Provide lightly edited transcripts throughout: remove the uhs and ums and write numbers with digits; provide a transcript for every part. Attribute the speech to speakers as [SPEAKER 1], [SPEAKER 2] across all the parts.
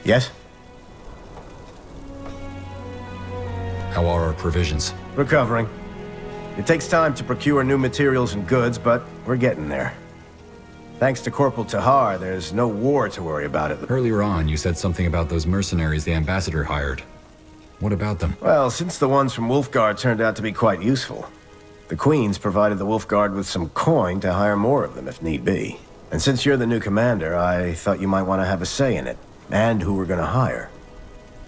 [SPEAKER 1] Yes?
[SPEAKER 2] How are our provisions?
[SPEAKER 1] Recovering. It takes time to procure new materials and goods, but we're getting there. Thanks to Corporal Tahar, there's no war to worry about it.
[SPEAKER 2] Earlier on, you said something about those mercenaries the ambassador hired. What about them?
[SPEAKER 1] Well, since the ones from Wolfguard turned out to be quite useful, the Queen's provided the Wolfguard with some coin to hire more of them if need be. And since you're the new commander, I thought you might want to have a say in it, and who we're going to hire.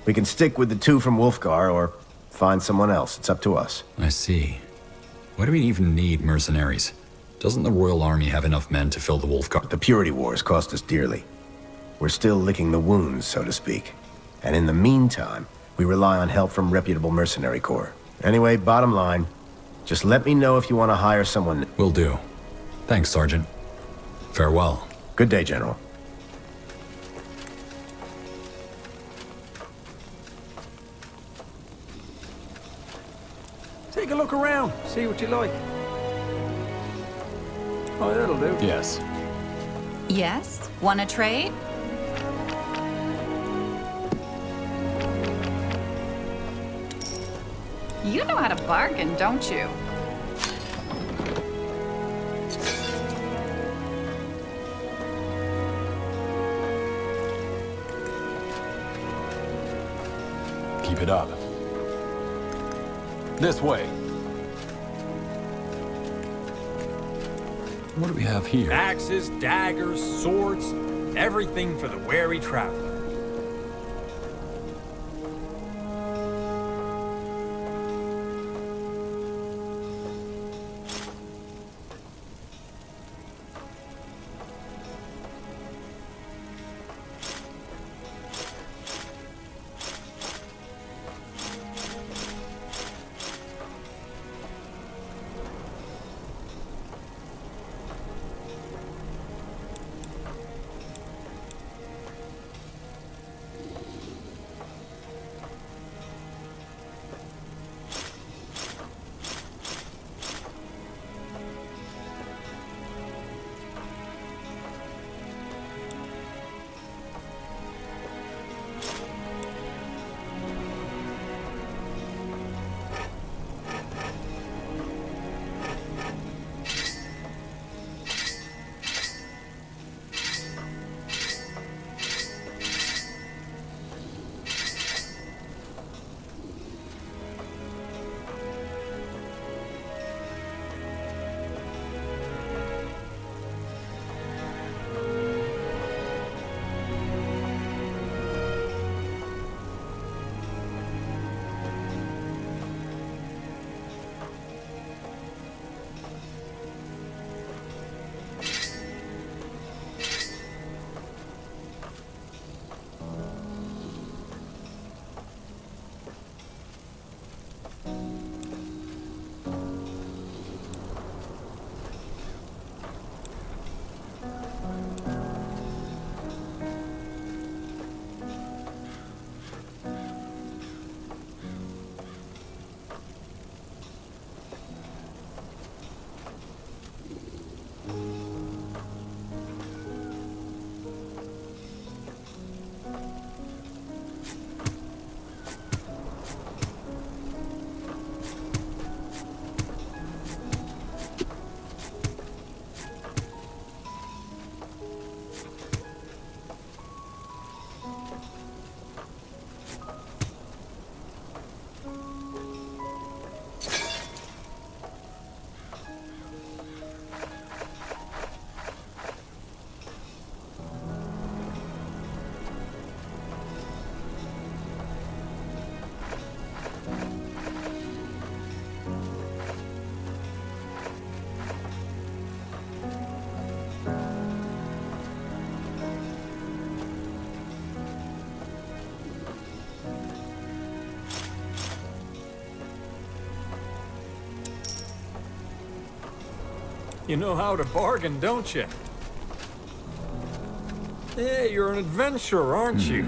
[SPEAKER 1] We can stick with the 2 from Wolfguard, or find someone else. It's up to us.
[SPEAKER 2] I see. Why do we even need mercenaries? Doesn't the Royal Army have enough men to fill the Wolfguard?
[SPEAKER 1] The Purity Wars cost us dearly. We're still licking the wounds, so to speak. And in the meantime, we rely on help from reputable mercenary corps. Anyway, bottom line, just let me know if you want to hire someone.
[SPEAKER 2] Will do. Thanks, Sergeant. Farewell.
[SPEAKER 1] Good day, General.
[SPEAKER 3] Take a look around, see what you like. Oh, that'll do.
[SPEAKER 2] Yes.
[SPEAKER 4] Yes? Want to trade? You know how to bargain, don't you?
[SPEAKER 5] Keep it up. This way. What do we have here?
[SPEAKER 3] Axes, daggers, swords, everything for the wary traveler. You know how to bargain, don't you? Hey, you're an adventurer, aren't you?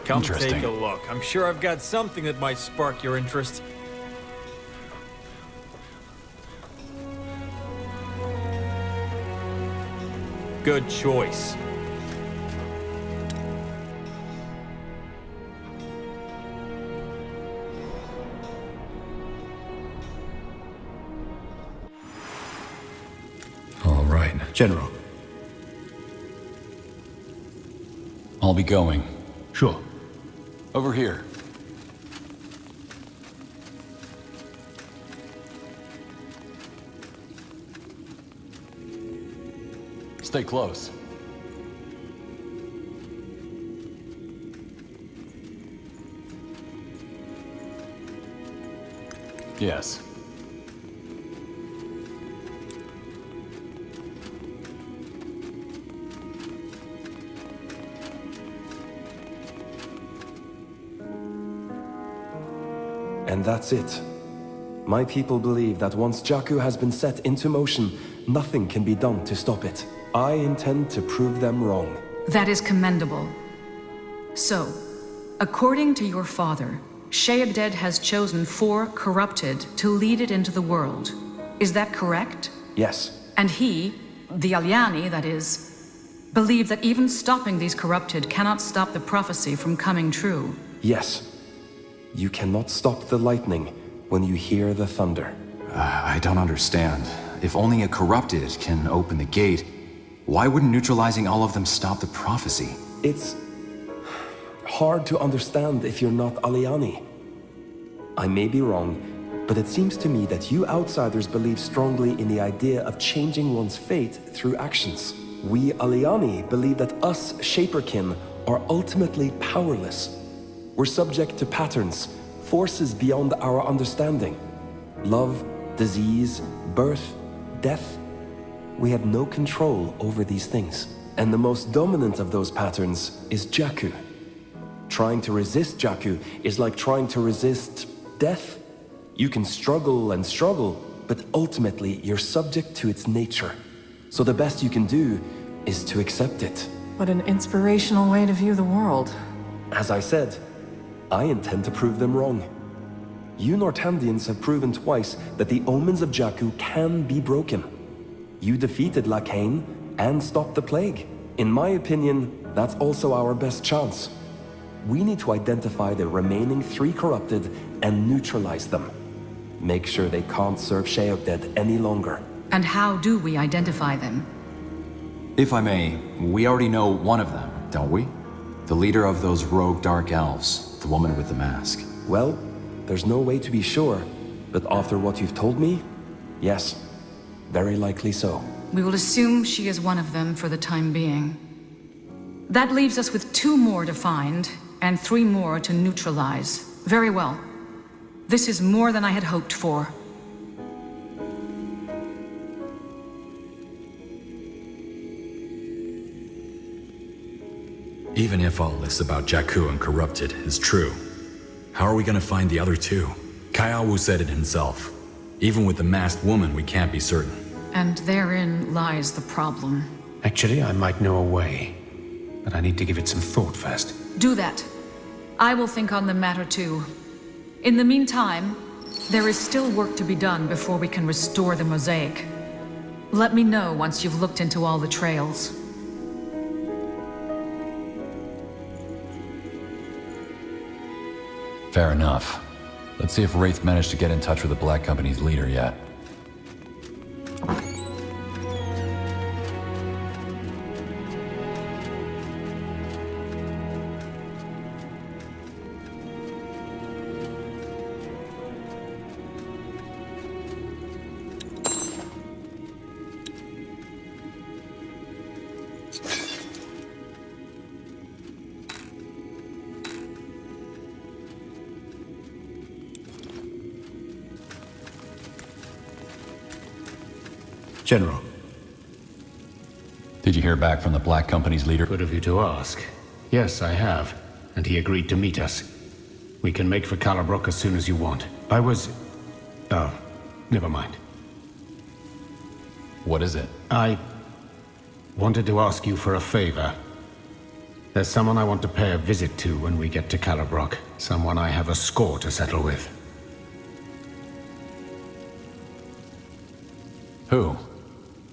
[SPEAKER 3] Come take a look. I'm sure I've got something that might spark your interest. Good choice.
[SPEAKER 6] General.
[SPEAKER 5] I'll be going.
[SPEAKER 6] Sure.
[SPEAKER 5] Over here. Stay close. Yes.
[SPEAKER 7] And that's it. My people believe that once Jakku has been set into motion, nothing can be done to stop it. I intend to prove them wrong.
[SPEAKER 8] That is commendable. So, according to your father, Shaiogded has chosen 4 corrupted to lead it into the world. Is that correct?
[SPEAKER 7] Yes.
[SPEAKER 8] And he, the Aliani, that is, believe that even stopping these corrupted cannot stop the prophecy from coming true.
[SPEAKER 7] Yes. You cannot stop the lightning when you hear the thunder.
[SPEAKER 9] I don't understand. If only a corrupted can open the gate, why wouldn't neutralizing all of them stop the prophecy?
[SPEAKER 7] It's hard to understand if you're not Aliani. I may be wrong, but it seems to me that you outsiders believe strongly in the idea of changing one's fate through actions. We Aliani believe that us Shaperkin are ultimately powerless. We're subject to patterns, forces beyond our understanding. Love, disease, birth, death. We have no control over these things. And the most dominant of those patterns is Jakku. Trying to resist Jakku is like trying to resist death. You can struggle and struggle, but ultimately you're subject to its nature. So the best you can do is to accept it.
[SPEAKER 10] What an inspirational way to view the world.
[SPEAKER 7] As I said, I intend to prove them wrong. You Nortandians have proven twice that the omens of Jakku can be broken. You defeated Lacane and stopped the plague. In my opinion, that's also our best chance. We need to identify the remaining 3 corrupted and neutralize them. Make sure they can't serve Shaiogded any longer.
[SPEAKER 8] And how do we identify them?
[SPEAKER 9] If I may, we already know one of them, don't we? The leader of those rogue dark elves. The woman with the mask.
[SPEAKER 7] Well, there's no way to be sure, but after what you've told me, yes, very likely so.
[SPEAKER 8] We will assume she is one of them for the time being. That leaves us with 2 more to find, and 3 more to neutralize. Very well. This is more than I had hoped for.
[SPEAKER 2] Even if all this about Jakku and Corrupted is true, how are we gonna find the other 2? Kaiawu said it himself. Even with the masked woman, we can't be certain.
[SPEAKER 8] And therein lies the problem.
[SPEAKER 6] Actually, I might know a way, but I need to give it some thought first.
[SPEAKER 8] Do that. I will think on the matter too. In the meantime, there is still work to be done before we can restore the mosaic. Let me know once you've looked into all the trails.
[SPEAKER 5] Fair enough. Let's see if Wraith managed to get in touch with the Black Company's leader yet.
[SPEAKER 6] General.
[SPEAKER 5] Did you hear back from the Black Company's leader?
[SPEAKER 6] Good of you to ask. Yes, I have. And he agreed to meet us. We can make for Cahlabrok as soon as you want. Oh, never mind.
[SPEAKER 5] What is it?
[SPEAKER 6] I wanted to ask you for a favor. There's someone I want to pay a visit to when we get to Cahlabrok. Someone I have a score to settle with.
[SPEAKER 5] Who?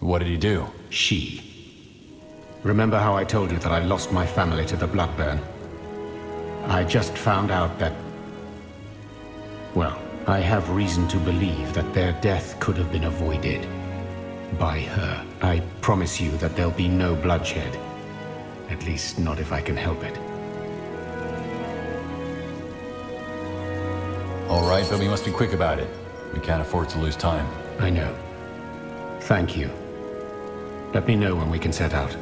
[SPEAKER 5] What did he do?
[SPEAKER 6] She. Remember how I told you that I lost my family to the Bloodburn? I just found out that... Well, I have reason to believe that their death could have been avoided. by her. I promise you that there'll be no bloodshed. At least not if I can help it.
[SPEAKER 5] All right, but we must be quick about it. We can't afford to lose time.
[SPEAKER 6] I know. Thank you. Let me know when we can set out.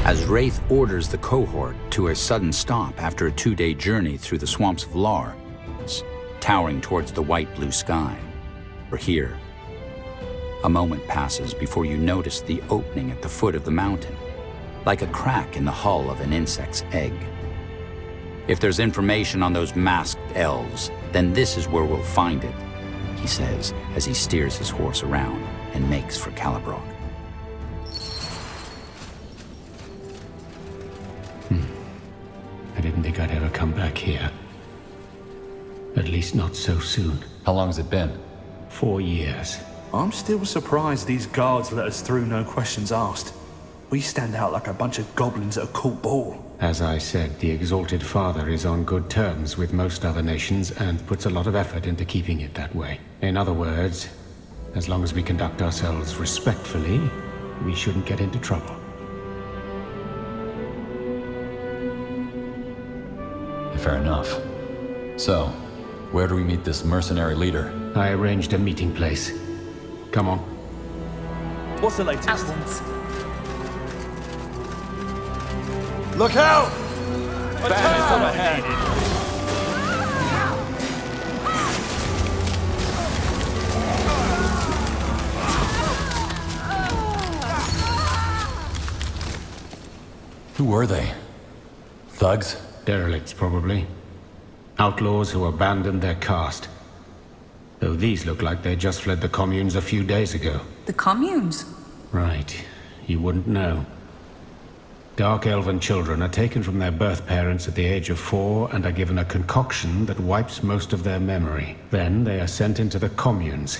[SPEAKER 11] As Wraith orders the cohort to a sudden stop after a 2-day journey through the swamps of Lar, towering towards the white blue sky. We're here. A moment passes before you notice the opening at the foot of the mountain, like a crack in the hull of an insect's egg. If there's information on those masked elves, then this is where we'll find it, he says as he steers his horse around and makes for Cahlabrok.
[SPEAKER 6] I didn't think I'd ever come back here. At least not so soon.
[SPEAKER 5] How long has it been?
[SPEAKER 6] 4 years.
[SPEAKER 12] I'm still surprised these guards let us through, no questions asked. We stand out like a bunch of goblins at a court ball.
[SPEAKER 6] As I said, the Exalted Father is on good terms with most other nations and puts a lot of effort into keeping it that way. In other words, as long as we conduct ourselves respectfully, we shouldn't get into trouble.
[SPEAKER 5] Fair enough. So, where do we meet this mercenary leader?
[SPEAKER 6] I arranged a meeting place. Come on.
[SPEAKER 12] What's the latest?
[SPEAKER 10] At once.
[SPEAKER 3] Look out!
[SPEAKER 12] Bandits on ahead.
[SPEAKER 5] Who were they? Thugs?
[SPEAKER 6] Derelicts, probably. Outlaws who abandoned their caste. Though these look like they just fled the communes a few days ago.
[SPEAKER 4] The communes?
[SPEAKER 6] Right. You wouldn't know. Dark elven children are taken from their birth parents at the age of 4 and are given a concoction that wipes most of their memory. Then they are sent into the communes.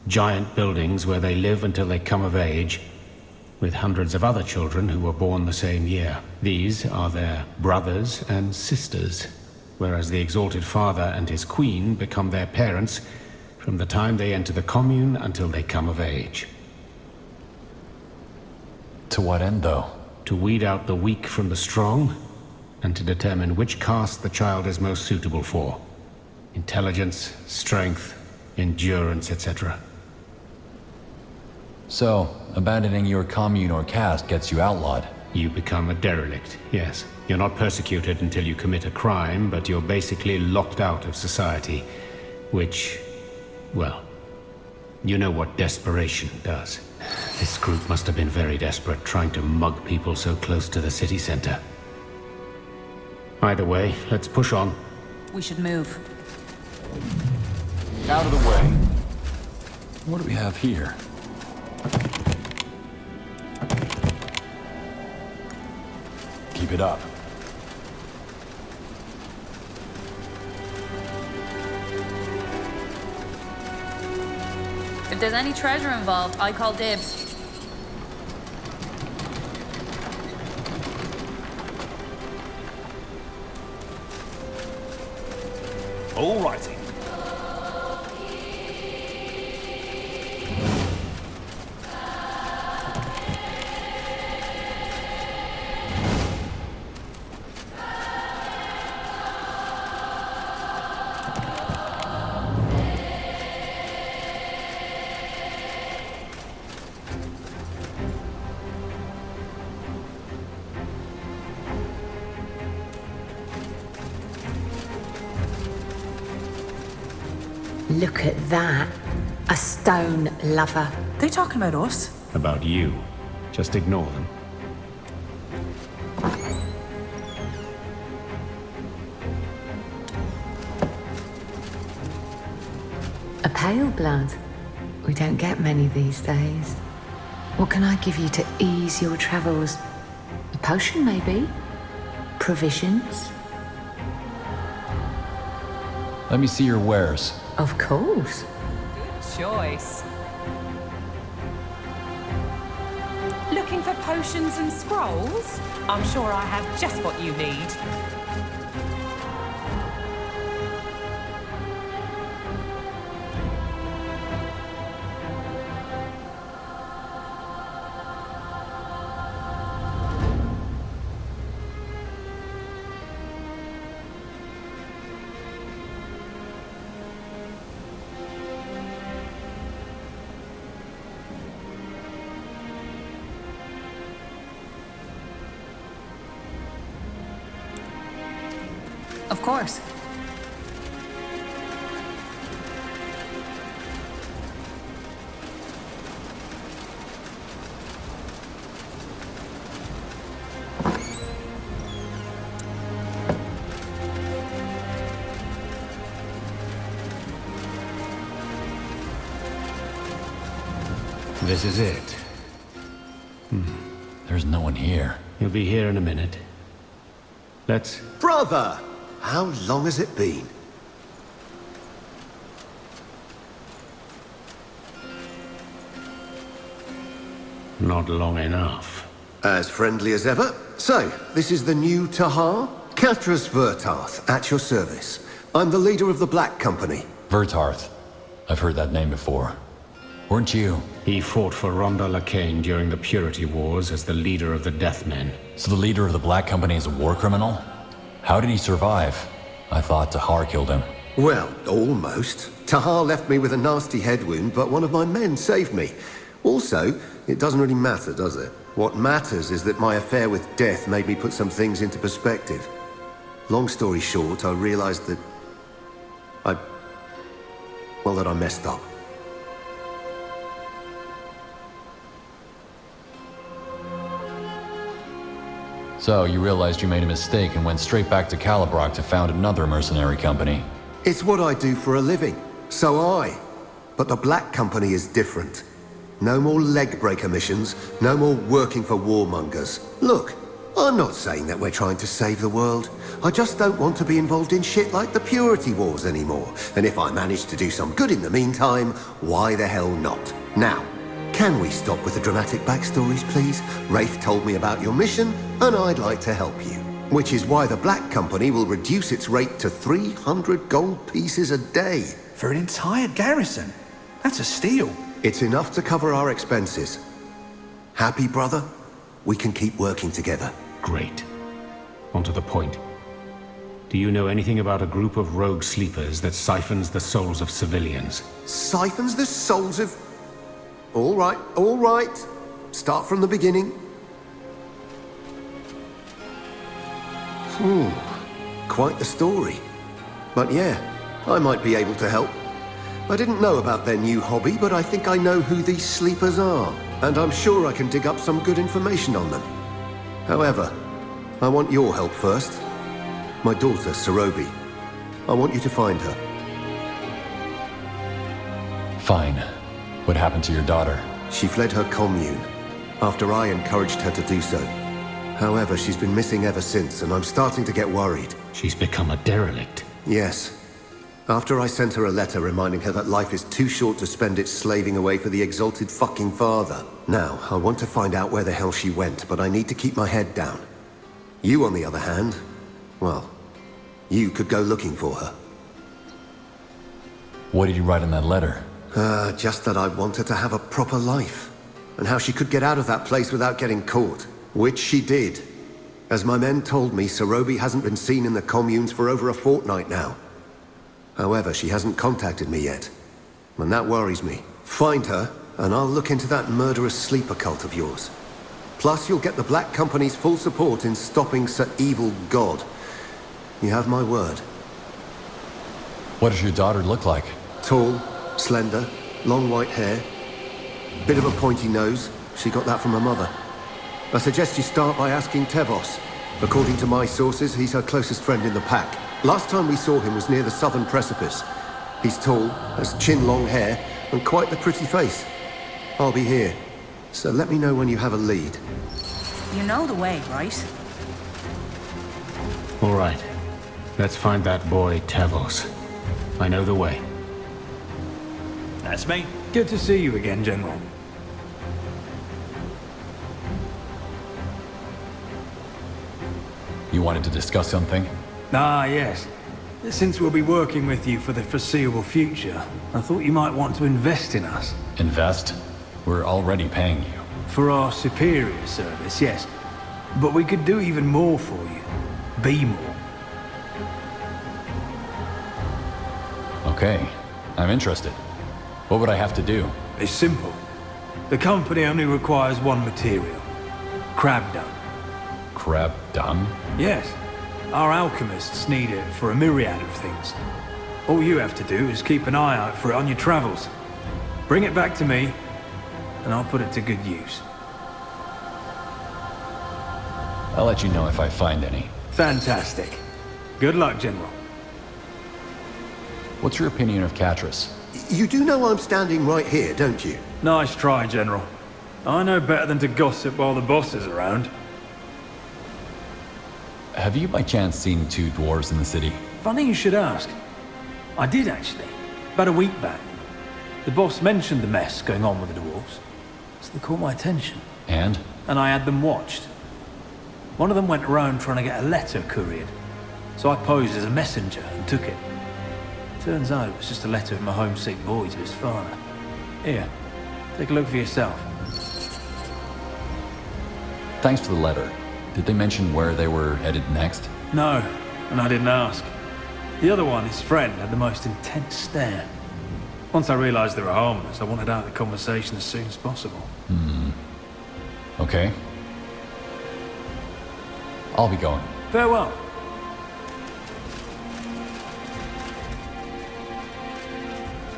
[SPEAKER 6] Giant buildings where they live until they come of age, with hundreds of other children who were born the same year. These are their brothers and sisters, whereas the Exalted Father and his Queen become their parents from the time they enter the commune until they come of age.
[SPEAKER 5] To what end, though?
[SPEAKER 6] To weed out the weak from the strong, and to determine which caste the child is most suitable for. Intelligence, strength, endurance, etc.
[SPEAKER 5] So, abandoning your commune or caste gets you outlawed.
[SPEAKER 6] You become a derelict, yes. You're not persecuted until you commit a crime, but you're basically locked out of society. Which, well, you know what desperation does. This group must have been very desperate, trying to mug people so close to the city center. Either way, let's push on.
[SPEAKER 4] We should move.
[SPEAKER 5] Out of the way. What do we have here? Keep it up.
[SPEAKER 4] If there's any treasure involved, I call dibs.
[SPEAKER 12] All righty.
[SPEAKER 13] Look at that. A stone lover.
[SPEAKER 10] They talking about us?
[SPEAKER 6] About you. Just ignore them.
[SPEAKER 13] A pale blood. We don't get many these days. What can I give you to ease your travels? A potion, maybe? Provisions?
[SPEAKER 5] Let me see your wares.
[SPEAKER 13] Of course.
[SPEAKER 14] Good choice. Looking for potions and scrolls? I'm sure I have just what you need.
[SPEAKER 4] Of course.
[SPEAKER 6] This is it.
[SPEAKER 5] There's no one here.
[SPEAKER 6] He'll be here in a minute. Let's...
[SPEAKER 15] Brother! How long has it been?
[SPEAKER 6] Not long enough.
[SPEAKER 15] As friendly as ever. So, this is the new Tahar? Katras Vertarth, at your service. I'm the leader of the Black Company.
[SPEAKER 5] Vertarth. I've heard that name before. Weren't you?
[SPEAKER 6] He fought for Rhonda Lacane during the Purity Wars as the leader of the Deathmen.
[SPEAKER 5] So the leader of the Black Company is a war criminal? How did he survive? I thought Tahar killed him.
[SPEAKER 15] Well, almost. Tahar left me with a nasty head wound, but one of my men saved me. Also, it doesn't really matter, does it? What matters is that my affair with death made me put some things into perspective. Long story short, I realized that I messed up.
[SPEAKER 5] So, you realized you made a mistake and went straight back to Cahlabrok to found another mercenary company.
[SPEAKER 15] It's what I do for a living. But the Black Company is different. No more leg-breaker missions, no more working for warmongers. Look, I'm not saying that we're trying to save the world. I just don't want to be involved in shit like the Purity Wars anymore. And if I manage to do some good in the meantime, why the hell not? Now, can we stop with the dramatic backstories, please? Rafe told me about your mission, and I'd like to help you. Which is why the Black Company will reduce its rate to 300 gold pieces a day.
[SPEAKER 12] For an entire garrison? That's a steal.
[SPEAKER 15] It's enough to cover our expenses. Happy, brother? We can keep working together.
[SPEAKER 6] Great. On to the point. Do you know anything about a group of rogue sleepers that siphons the souls of civilians?
[SPEAKER 15] Siphons the souls of... All right. Start from the beginning. Quite the story. But yeah, I might be able to help. I didn't know about their new hobby, but I think I know who these sleepers are. And I'm sure I can dig up some good information on them. However, I want your help first. My daughter, Sarobi. I want you to find her.
[SPEAKER 5] Fine. What happened to your daughter?
[SPEAKER 15] She fled her commune, after I encouraged her to do so. However, she's been missing ever since, and I'm starting to get worried.
[SPEAKER 6] She's become a derelict.
[SPEAKER 15] Yes. After I sent her a letter reminding her that life is too short to spend it slaving away for the exalted fucking father. Now, I want to find out where the hell she went, but I need to keep my head down. You, on the other hand, well, you could go looking for her.
[SPEAKER 5] What did you write in that letter?
[SPEAKER 15] Just that I want her to have a proper life. And how she could get out of that place without getting caught. Which she did. As my men told me, Sarobi hasn't been seen in the communes for over a fortnight now. However, she hasn't contacted me yet. And that worries me. Find her, and I'll look into that murderous sleeper cult of yours. Plus, you'll get the Black Company's full support in stopping Sir Evil God. You have my word.
[SPEAKER 5] What does your daughter look like?
[SPEAKER 15] Tall, slender, long white hair. Bit of a pointy nose. She got that from her mother. I suggest you start by asking Tevos. According to my sources, he's her closest friend in the pack. Last time we saw him was near the southern precipice. He's tall, has chin-long hair, and quite the pretty face. I'll be here. So let me know when you have a lead.
[SPEAKER 4] You know the way, right?
[SPEAKER 6] All right. Let's find that boy, Tevos. I know the way.
[SPEAKER 3] That's me. Good to see you again, General.
[SPEAKER 5] You wanted to discuss something?
[SPEAKER 3] Ah, yes. Since we'll be working with you for the foreseeable future, I thought you might want to invest in us.
[SPEAKER 5] Invest? We're already paying you.
[SPEAKER 3] For our superior service, yes. But we could do even more for you. Be more.
[SPEAKER 5] Okay, I'm interested. What would I have to do?
[SPEAKER 3] It's simple. The company only requires one material. Crab dung.
[SPEAKER 5] Crab dung?
[SPEAKER 3] Yes. Our alchemists need it for a myriad of things. All you have to do is keep an eye out for it on your travels. Bring it back to me, and I'll put it to good use.
[SPEAKER 5] I'll let you know if I find any.
[SPEAKER 3] Fantastic. Good luck, General.
[SPEAKER 5] What's your opinion of Catras?
[SPEAKER 15] You do know I'm standing right here, don't you?
[SPEAKER 3] Nice try, General. I know better than to gossip while the boss is around.
[SPEAKER 5] Have you by chance seen two dwarves in the city?
[SPEAKER 3] Funny you should ask. I did, actually. About a week back. The boss mentioned the mess going on with the dwarves. So they caught my attention.
[SPEAKER 5] And?
[SPEAKER 3] And I had them watched. One of them went around trying to get a letter couriered. So I posed as a messenger and took it. Turns out it was just a letter from a homesick boy to his father. Here, take a look for yourself.
[SPEAKER 5] Thanks for the letter. Did they mention where they were headed next?
[SPEAKER 3] No, and I didn't ask. The other one, his friend, had the most intense stare. Once I realized they were harmless, I wanted out of the conversation as soon as possible.
[SPEAKER 5] Okay. I'll be going.
[SPEAKER 3] Farewell.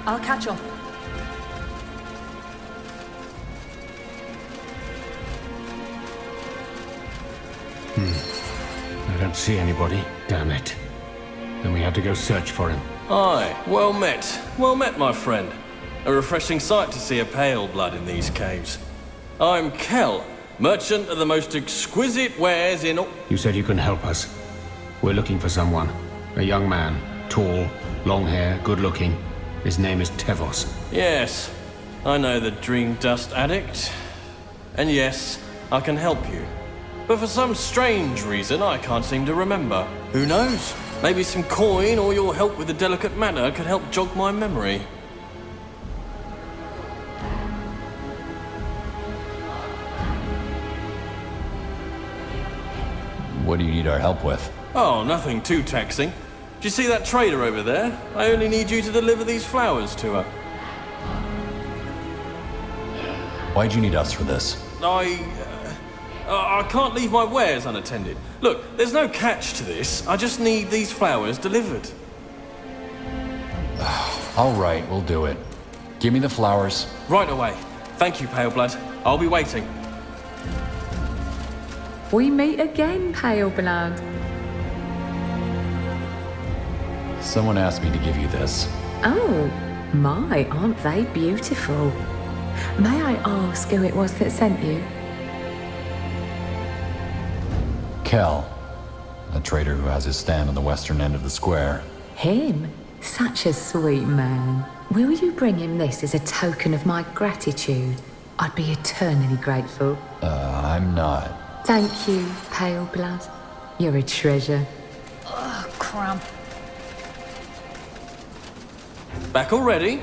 [SPEAKER 4] I'll catch up.
[SPEAKER 6] I don't see anybody. Damn it. Then we have to go search for him.
[SPEAKER 16] Aye, well met. Well met, my friend. A refreshing sight to see a pale blood in these caves. I'm Kel, merchant of the most exquisite wares in all...
[SPEAKER 6] You said you can help us. We're looking for someone. A young man. Tall, long hair, good looking. His name is Tevos.
[SPEAKER 16] Yes, I know the dream dust addict. And yes, I can help you. But for some strange reason, I can't seem to remember. Who knows? Maybe some coin or your help with the delicate matter could help jog my memory.
[SPEAKER 5] What do you need our help with?
[SPEAKER 16] Oh, nothing too taxing. Do you see that trader over there? I only need you to deliver these flowers to her.
[SPEAKER 5] Why'd you need us for this?
[SPEAKER 16] I can't leave my wares unattended. Look, there's no catch to this. I just need these flowers delivered.
[SPEAKER 5] All right, we'll do it. Give me the flowers.
[SPEAKER 16] Right away. Thank you, Paleblood. I'll be waiting.
[SPEAKER 13] We meet again, Paleblood.
[SPEAKER 5] Someone asked me to give you this.
[SPEAKER 13] Oh, my, aren't they beautiful? May I ask who it was that sent you?
[SPEAKER 5] Kel, a trader who has his stand on the western end of the square.
[SPEAKER 13] Him? Such a sweet man. Will you bring him this as a token of my gratitude? I'd be eternally grateful.
[SPEAKER 5] I'm not.
[SPEAKER 13] Thank you, Paleblood. You're a treasure.
[SPEAKER 4] Ugh, cramp.
[SPEAKER 16] Back already?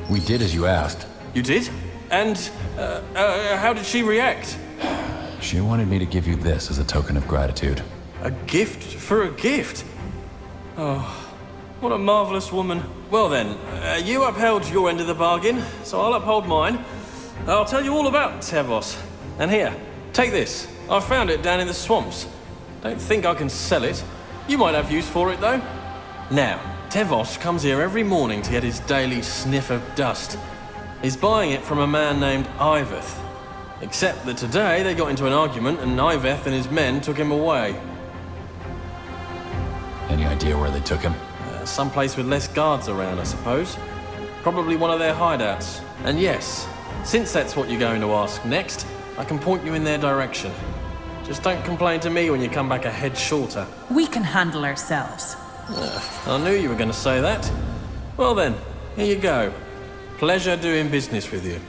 [SPEAKER 5] We did as you asked.
[SPEAKER 16] You did? And, how did she react?
[SPEAKER 5] She wanted me to give you this as a token of gratitude.
[SPEAKER 16] A gift for a gift? Oh, what a marvelous woman. Well then, you upheld your end of the bargain, so I'll uphold mine. I'll tell you all about Tevos. And here, take this. I found it down in the swamps. Don't think I can sell it. You might have use for it, though. Now, Tevos comes here every morning to get his daily sniff of dust. He's buying it from a man named Iveth. Except that today they got into an argument and Iveth and his men took him away.
[SPEAKER 5] Any idea where they took him?
[SPEAKER 16] Someplace with less guards around, I suppose. Probably one of their hideouts. And yes, since that's what you're going to ask next, I can point you in their direction. Just don't complain to me when you come back a head shorter.
[SPEAKER 4] We can handle ourselves.
[SPEAKER 16] I knew you were going to say that. Well then, here you go. Pleasure doing business with you.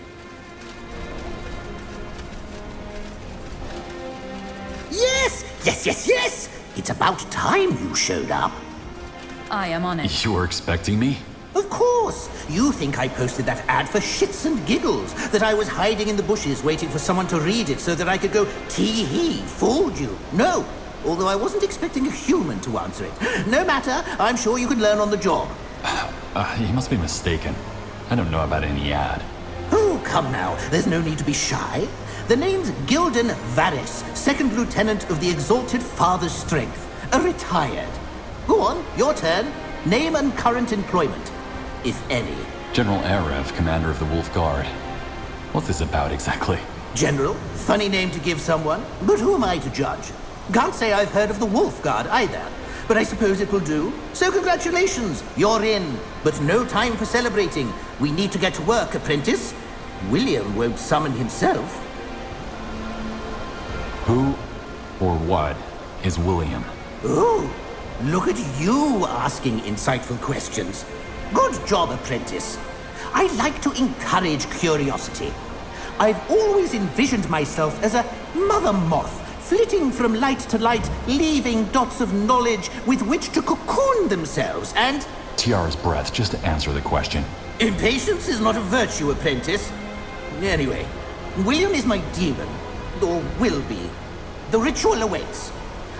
[SPEAKER 17] Yes! Yes, yes, yes! It's about time you showed up.
[SPEAKER 4] I am on it.
[SPEAKER 2] You were expecting me?
[SPEAKER 17] Of course! You think I posted that ad for shits and giggles, that I was hiding in the bushes waiting for someone to read it so that I could go, tee-hee, fooled you. No! Although I wasn't expecting a human to answer it. No matter, I'm sure you could learn on the job.
[SPEAKER 5] You must be mistaken. I don't know about any ad.
[SPEAKER 17] Oh, come now. There's no need to be shy. The name's Gildan Varys, 2nd Lieutenant of the Exalted Father's Strength. A retired. Go on, your turn. Name and current employment, if any.
[SPEAKER 5] General Arev, commander of the Wolf Guard. What's this about exactly?
[SPEAKER 17] General? Funny name to give someone, but who am I to judge? Can't say I've heard of the Wolf Guard either, but I suppose it will do. So congratulations, you're in. But no time for celebrating. We need to get to work, apprentice. William won't summon himself.
[SPEAKER 5] Who or what is William?
[SPEAKER 17] Oh, look at you asking insightful questions. Good job, apprentice. I like to encourage curiosity. I've always envisioned myself as a mother moth, flitting from light to light, leaving dots of knowledge with which to cocoon themselves, and...
[SPEAKER 5] Tiara's breath, just to answer the question.
[SPEAKER 17] Impatience is not a virtue, apprentice. Anyway, William is my demon, or will be. The ritual awaits.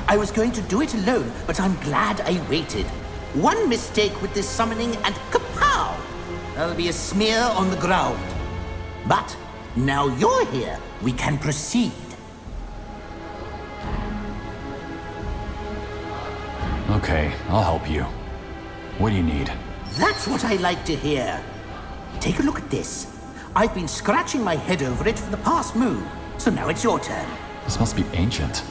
[SPEAKER 17] I was going to do it alone, but I'm glad I waited. One mistake with this summoning and kapow! That'll be a smear on the ground. But now you're here, we can proceed.
[SPEAKER 5] Okay, I'll help you. What do you need?
[SPEAKER 17] That's what I like to hear. Take a look at this. I've been scratching my head over it for the past moon, so now it's your turn.
[SPEAKER 5] This must be ancient.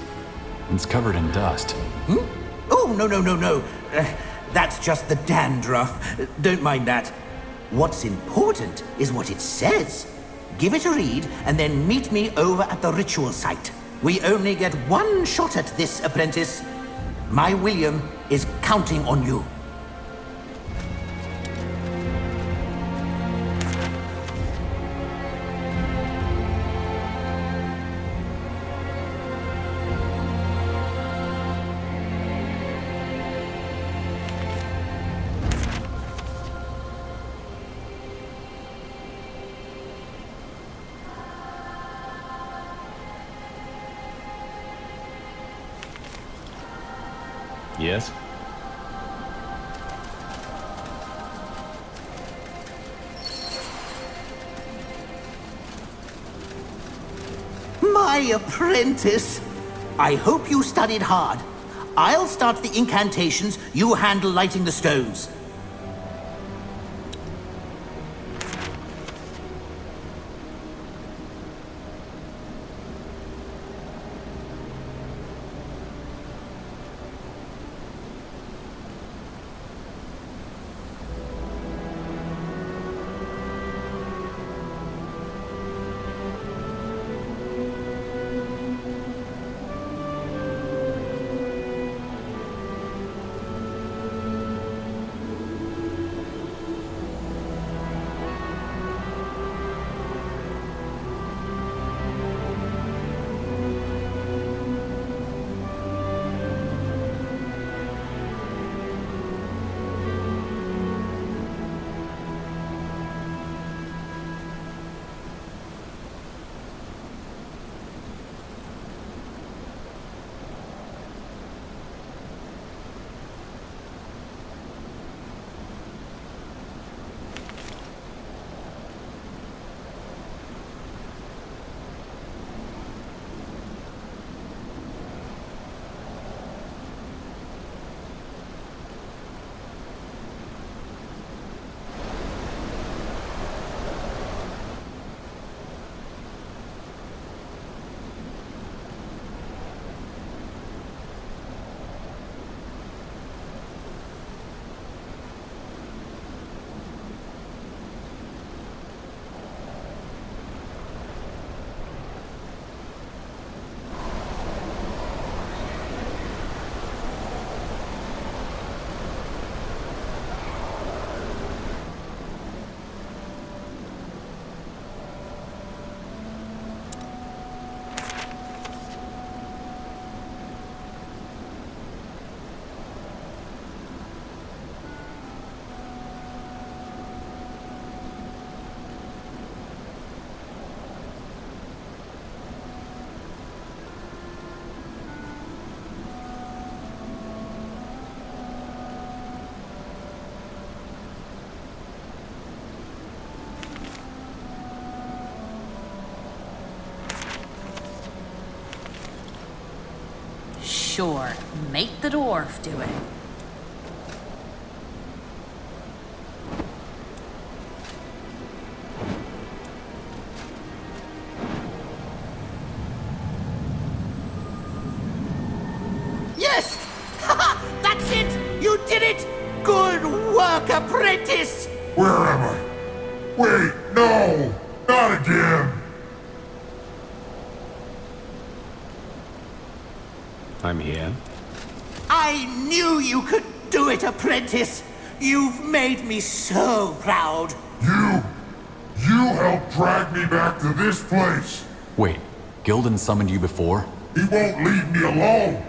[SPEAKER 5] It's covered in dust.
[SPEAKER 17] Hmm? Oh, no. That's just the dandruff. Don't mind that. What's important is what it says. Give it a read, and then meet me over at the ritual site. We only get one shot at this, apprentice. My William is counting on you.
[SPEAKER 6] Yes?
[SPEAKER 17] My apprentice! I hope you studied hard. I'll start the incantations, you handle lighting the stones.
[SPEAKER 4] Sure, make the dwarf do it.
[SPEAKER 17] Yes! That's it! You did it! Good work, apprentice!
[SPEAKER 18] Where am I? Wait, no! Not again!
[SPEAKER 6] I'm here.
[SPEAKER 17] I knew you could do it, apprentice! You've made me so proud!
[SPEAKER 18] You helped drag me back to this place!
[SPEAKER 9] Wait, Gildan summoned you before?
[SPEAKER 18] He won't leave me alone!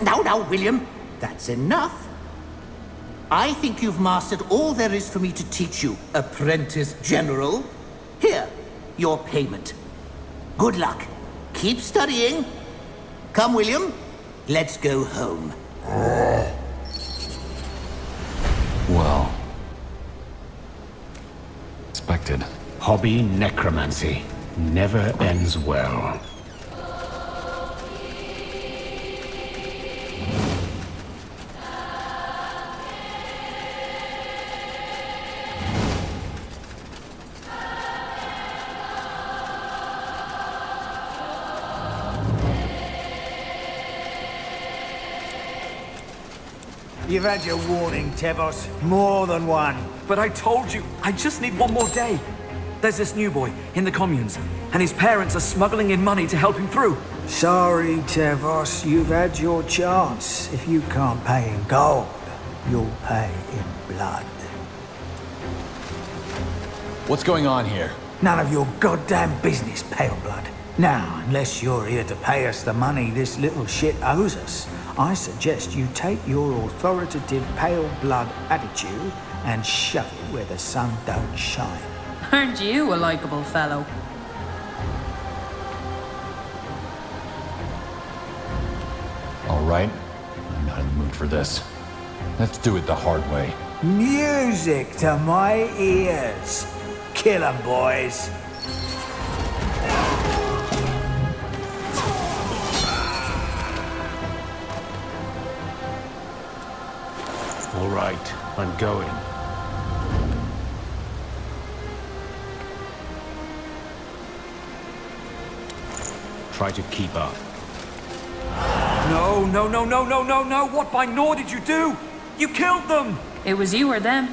[SPEAKER 17] Now, William, that's enough. I think you've mastered all there is for me to teach you, Apprentice General. Here, your payment. Good luck. Keep studying. Come, William. Let's go home.
[SPEAKER 9] Well... expected.
[SPEAKER 6] Hobby necromancy never ends well.
[SPEAKER 19] You've had your warning, Tevos. More than one.
[SPEAKER 20] But I told you, I just need one more day. There's this new boy in the communes, and his parents are smuggling in money to help him through.
[SPEAKER 19] Sorry, Tevos. You've had your chance. If you can't pay in gold, you'll pay in blood.
[SPEAKER 9] What's going on here?
[SPEAKER 19] None of your goddamn business, Pale Blood. Now, unless you're here to pay us the money this little shit owes us, I suggest you take your authoritative Pale Blood attitude and shove it where the sun don't shine.
[SPEAKER 4] Aren't you a likable fellow?
[SPEAKER 5] All right, I'm not in the mood for this. Let's do it the hard way.
[SPEAKER 19] Music to my ears. Kill 'em, boys.
[SPEAKER 6] All right, I'm going. Try to keep up.
[SPEAKER 20] No, no, no, no, no, no, no! What by Nor did you do? You killed them!
[SPEAKER 4] It was you or them.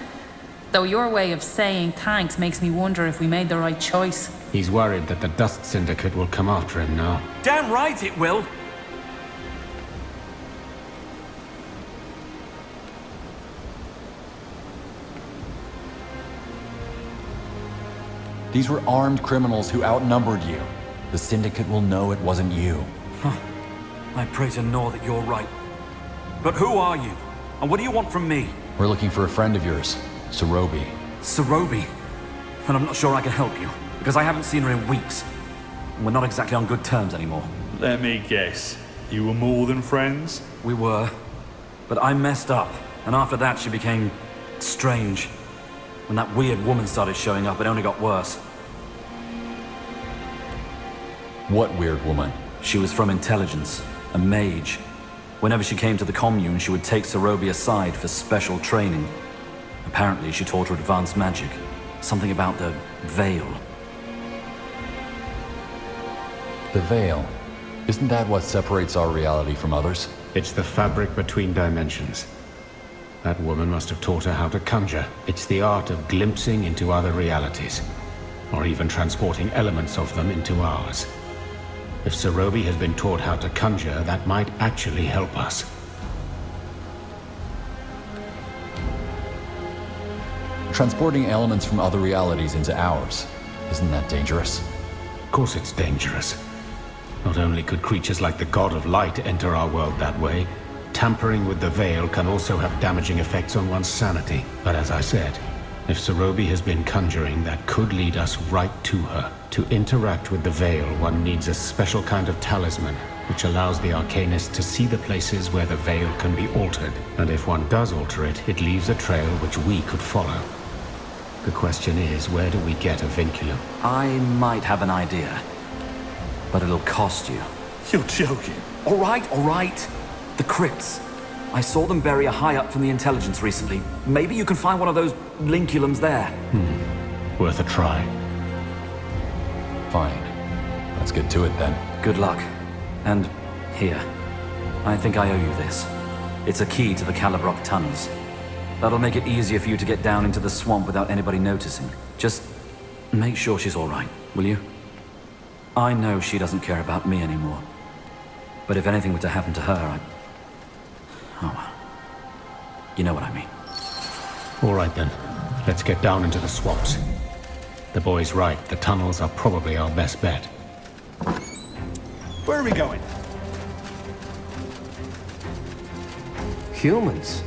[SPEAKER 4] Though your way of saying thanks makes me wonder if we made the right choice.
[SPEAKER 6] He's worried that the Dust Syndicate will come after him now.
[SPEAKER 20] Damn right it will!
[SPEAKER 9] These were armed criminals who outnumbered you. The Syndicate will know it wasn't you.
[SPEAKER 20] I pray to Nor that you're right. But who are you? And what do you want from me?
[SPEAKER 5] We're looking for a friend of yours, Sarobi.
[SPEAKER 20] Sarobi? And I'm not sure I can help you, because I haven't seen her in weeks. We're not exactly on good terms anymore.
[SPEAKER 12] Let me guess. You were more than friends?
[SPEAKER 20] We were. But I messed up, and after that she became strange. When that weird woman started showing up, it only got worse.
[SPEAKER 5] What weird woman?
[SPEAKER 20] She was from intelligence, a mage. Whenever she came to the commune, she would take Sarobi aside for special training. Apparently, she taught her advanced magic. Something about the Veil.
[SPEAKER 5] The Veil. Isn't that what separates our reality from others?
[SPEAKER 6] It's the fabric between dimensions. That woman must have taught her how to conjure. It's the art of glimpsing into other realities, or even transporting elements of them into ours. If Sarobi has been taught how to conjure, that might actually help us.
[SPEAKER 5] Transporting elements from other realities into ours. Isn't that dangerous?
[SPEAKER 6] Of course it's dangerous. Not only could creatures like the God of Light enter our world that way, tampering with the Veil can also have damaging effects on one's sanity. But as I said, if Sarobi has been conjuring, that could lead us right to her. To interact with the Veil, one needs a special kind of talisman, which allows the Arcanist to see the places where the Veil can be altered. And if one does alter it, it leaves a trail which we could follow. The question is, where do we get a Vinculum?
[SPEAKER 20] I might have an idea. But it'll cost you.
[SPEAKER 12] You're joking.
[SPEAKER 20] All right, all right. The crypts. I saw them bury a high-up from the intelligence recently. Maybe you can find one of those Vinculums there.
[SPEAKER 6] Worth a try.
[SPEAKER 5] Fine. Let's get to it then.
[SPEAKER 20] Good luck. And here. I think I owe you this. It's a key to the Cahlabrok tunnels. That'll make it easier for you to get down into the swamp without anybody noticing. Just make sure she's all right, will you? I know she doesn't care about me anymore. But if anything were to happen to her, oh, you know what I mean.
[SPEAKER 6] All right then. Let's get down into the swamps. The boy's right. The tunnels are probably our best bet.
[SPEAKER 12] Where are we going?
[SPEAKER 21] Humans?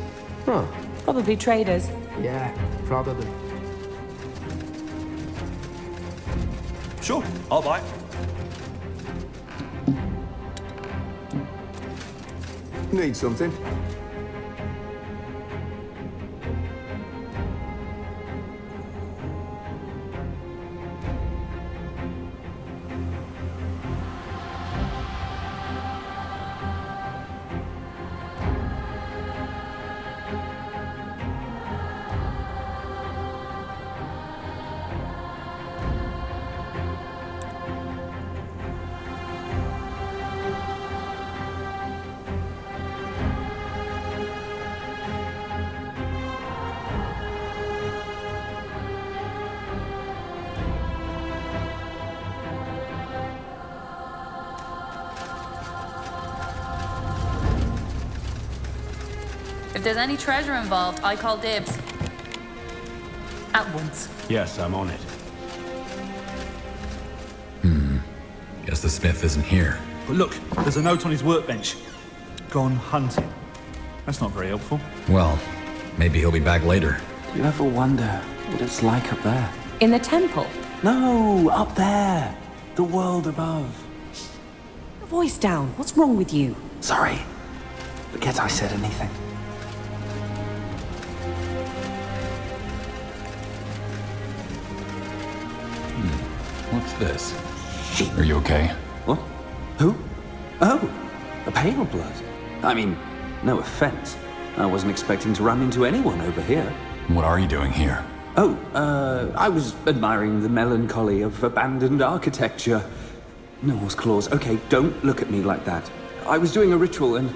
[SPEAKER 21] Huh.
[SPEAKER 14] Probably traders.
[SPEAKER 21] Yeah, probably.
[SPEAKER 12] Sure, I'll buy.
[SPEAKER 21] Need something?
[SPEAKER 4] If there's any treasure involved, I call dibs. At once.
[SPEAKER 6] Yes, I'm on it.
[SPEAKER 2] Guess the smith isn't here.
[SPEAKER 12] But look, there's a note on his workbench. Gone hunting. That's not very helpful.
[SPEAKER 2] Well, maybe he'll be back later.
[SPEAKER 7] Do you ever wonder what it's like up there?
[SPEAKER 14] In the temple?
[SPEAKER 7] No, up there. The world above.
[SPEAKER 14] Voice down. What's wrong with you?
[SPEAKER 7] Sorry. Forget I said anything.
[SPEAKER 5] What's this? Are you okay?
[SPEAKER 7] What? Who? Oh, a pale blood. I mean, no offense. I wasn't expecting to run into anyone over here.
[SPEAKER 5] What are you doing here?
[SPEAKER 7] Oh, I was admiring the melancholy of abandoned architecture. Norse claws. Okay, don't look at me like that. I was doing a ritual and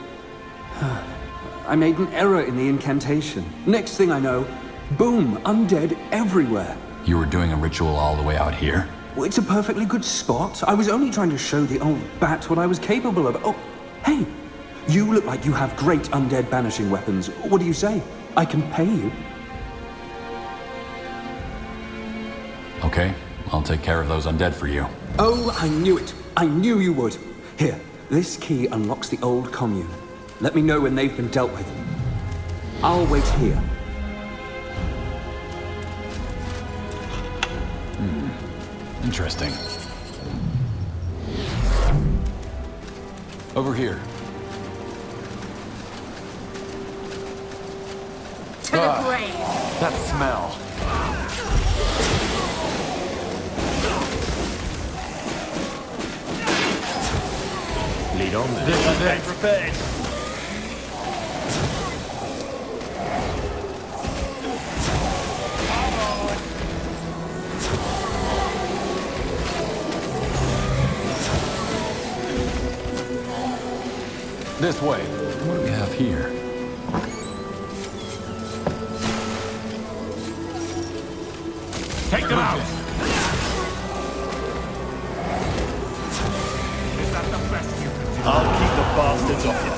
[SPEAKER 7] I made an error in the incantation. Next thing I know, boom, undead everywhere.
[SPEAKER 5] You were doing a ritual all the way out here?
[SPEAKER 7] Well, it's a perfectly good spot. I was only trying to show the old bat what I was capable of. Oh, hey, you look like you have great undead banishing weapons. What do you say? I can pay you.
[SPEAKER 5] Okay, I'll take care of those undead for you.
[SPEAKER 7] Oh, I knew it. I knew you would. Here, this key unlocks the old commune. Let me know when they've been dealt with. I'll wait here.
[SPEAKER 5] Interesting. Over here.
[SPEAKER 4] To the grave.
[SPEAKER 5] That smell.
[SPEAKER 6] Lead on then.
[SPEAKER 12] This is it. Prepared.
[SPEAKER 5] This way. What do we have here?
[SPEAKER 6] Take them out!
[SPEAKER 12] Is that the best you can do? I'll keep the bastards off you.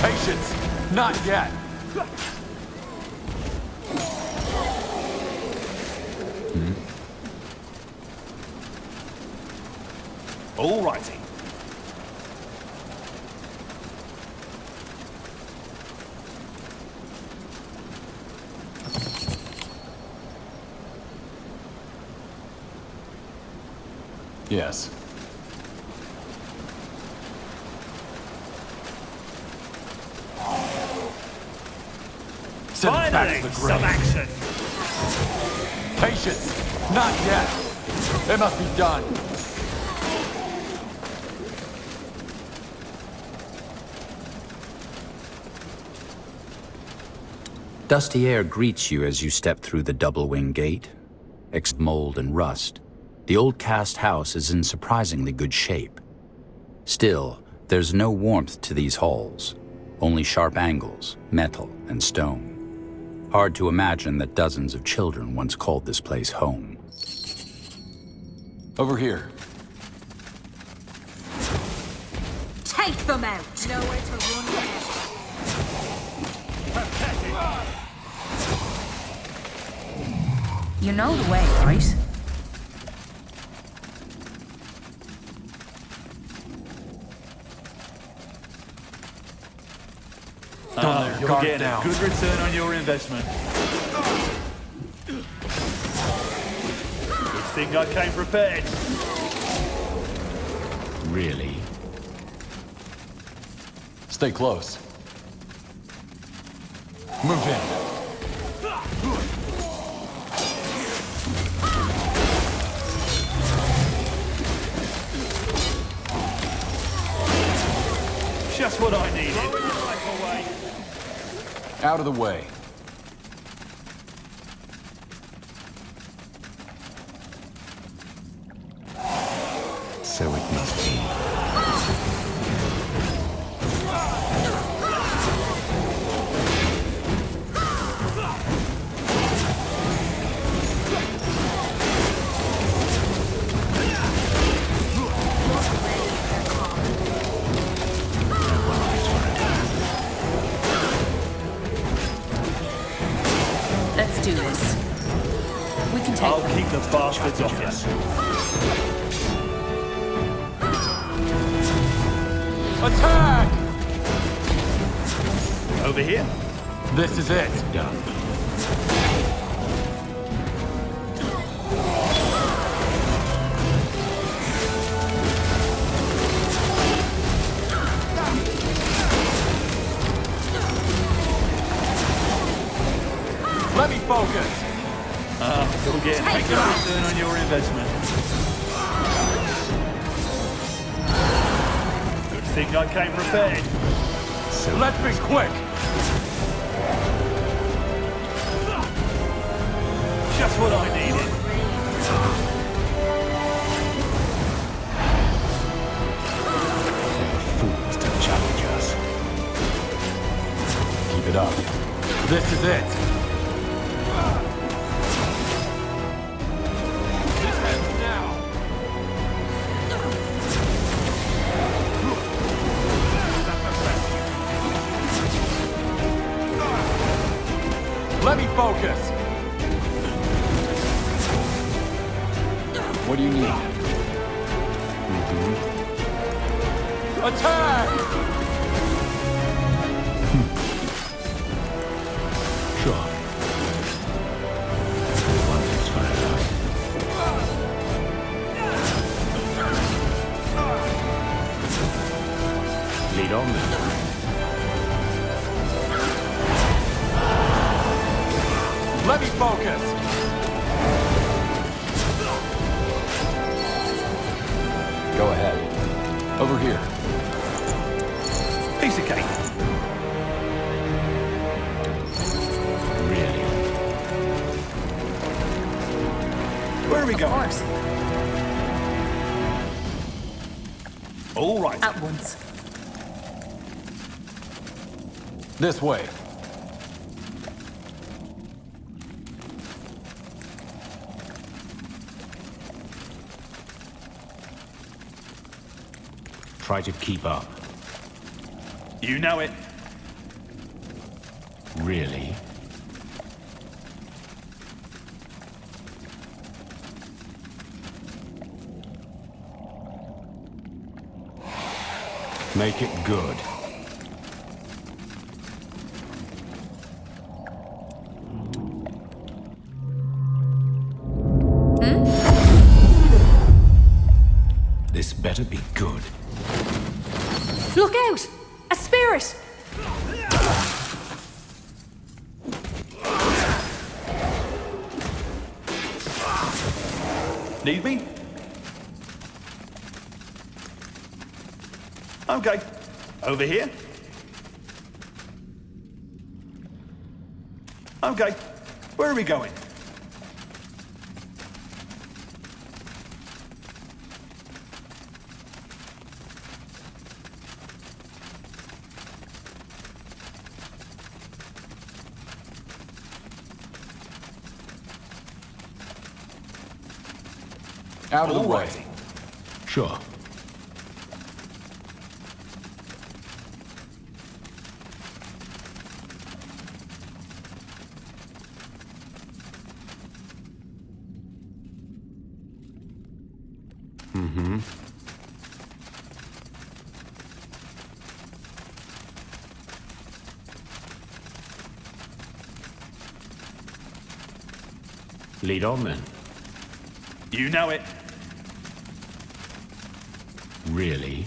[SPEAKER 5] Patience! Not yet!
[SPEAKER 12] All righty.
[SPEAKER 5] Yes.
[SPEAKER 12] Finally, some action.
[SPEAKER 5] Patience! Not yet! It must be done.
[SPEAKER 11] Dusty air greets you as you step through the double-wing gate. Ex mold and rust, the old cast house is in surprisingly good shape. Still, there's no warmth to these halls, only sharp angles, metal, and stone. Hard to imagine that dozens of children once called this place home.
[SPEAKER 5] Over here.
[SPEAKER 14] Take them out! Nowhere to run now.
[SPEAKER 4] You know the way, right?
[SPEAKER 12] You're getting a good return on your investment. Good thing I came prepared.
[SPEAKER 5] Really? Stay close. Move in.
[SPEAKER 12] Just what I needed.
[SPEAKER 5] Out of the way.
[SPEAKER 6] So it must be.
[SPEAKER 4] Let's do this. We can take
[SPEAKER 12] I'll
[SPEAKER 4] them.
[SPEAKER 12] keep the bastards off us.
[SPEAKER 5] Attack!
[SPEAKER 12] Over here?
[SPEAKER 5] This is it.
[SPEAKER 6] Done.
[SPEAKER 5] Let me focus.
[SPEAKER 12] You'll get a good return on your investment. Good thing I came prepared.
[SPEAKER 5] So let's be quick.
[SPEAKER 12] Just what I needed.
[SPEAKER 6] Fools to challenge us.
[SPEAKER 5] Keep it up. This is it. Let me focus. What do you need? Attack!
[SPEAKER 6] Sure. One is for enough. Lead on then.
[SPEAKER 5] Let me focus! Go ahead. Over here.
[SPEAKER 12] Piece of cake.
[SPEAKER 6] Really?
[SPEAKER 12] Where are we going?
[SPEAKER 4] Of course.
[SPEAKER 12] All right.
[SPEAKER 4] At once.
[SPEAKER 5] This way.
[SPEAKER 6] Try to keep up.
[SPEAKER 12] You know it.
[SPEAKER 6] Really? Make it good. This better be good.
[SPEAKER 14] Look out! A spirit!
[SPEAKER 12] Need me? Okay. Over here? Okay. Where are we going?
[SPEAKER 5] Out of the way.
[SPEAKER 6] Sure. Mm-hmm. Lead on then.
[SPEAKER 12] You know it.
[SPEAKER 6] Really?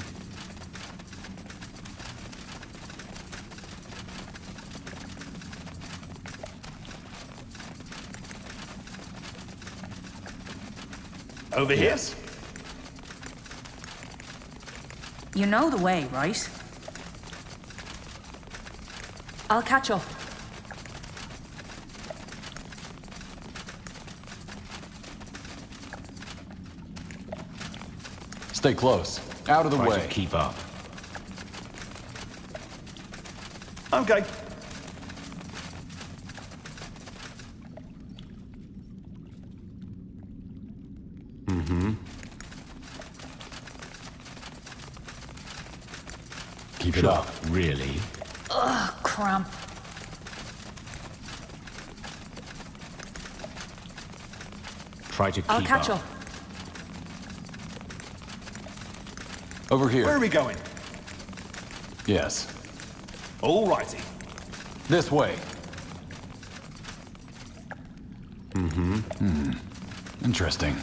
[SPEAKER 12] Over here?
[SPEAKER 4] You know the way, right? I'll catch up.
[SPEAKER 5] Stay close. Out of the
[SPEAKER 6] Try
[SPEAKER 5] way.
[SPEAKER 6] to keep up.
[SPEAKER 12] Okay.
[SPEAKER 6] Mm-hmm.
[SPEAKER 5] Keep it up.
[SPEAKER 6] Really?
[SPEAKER 4] Ugh, cramp.
[SPEAKER 6] Try to keep
[SPEAKER 4] I'll catch up.
[SPEAKER 5] Over here.
[SPEAKER 12] Where are we going?
[SPEAKER 5] Yes.
[SPEAKER 12] All righty.
[SPEAKER 5] This way.
[SPEAKER 6] Mm-hmm.
[SPEAKER 5] Interesting.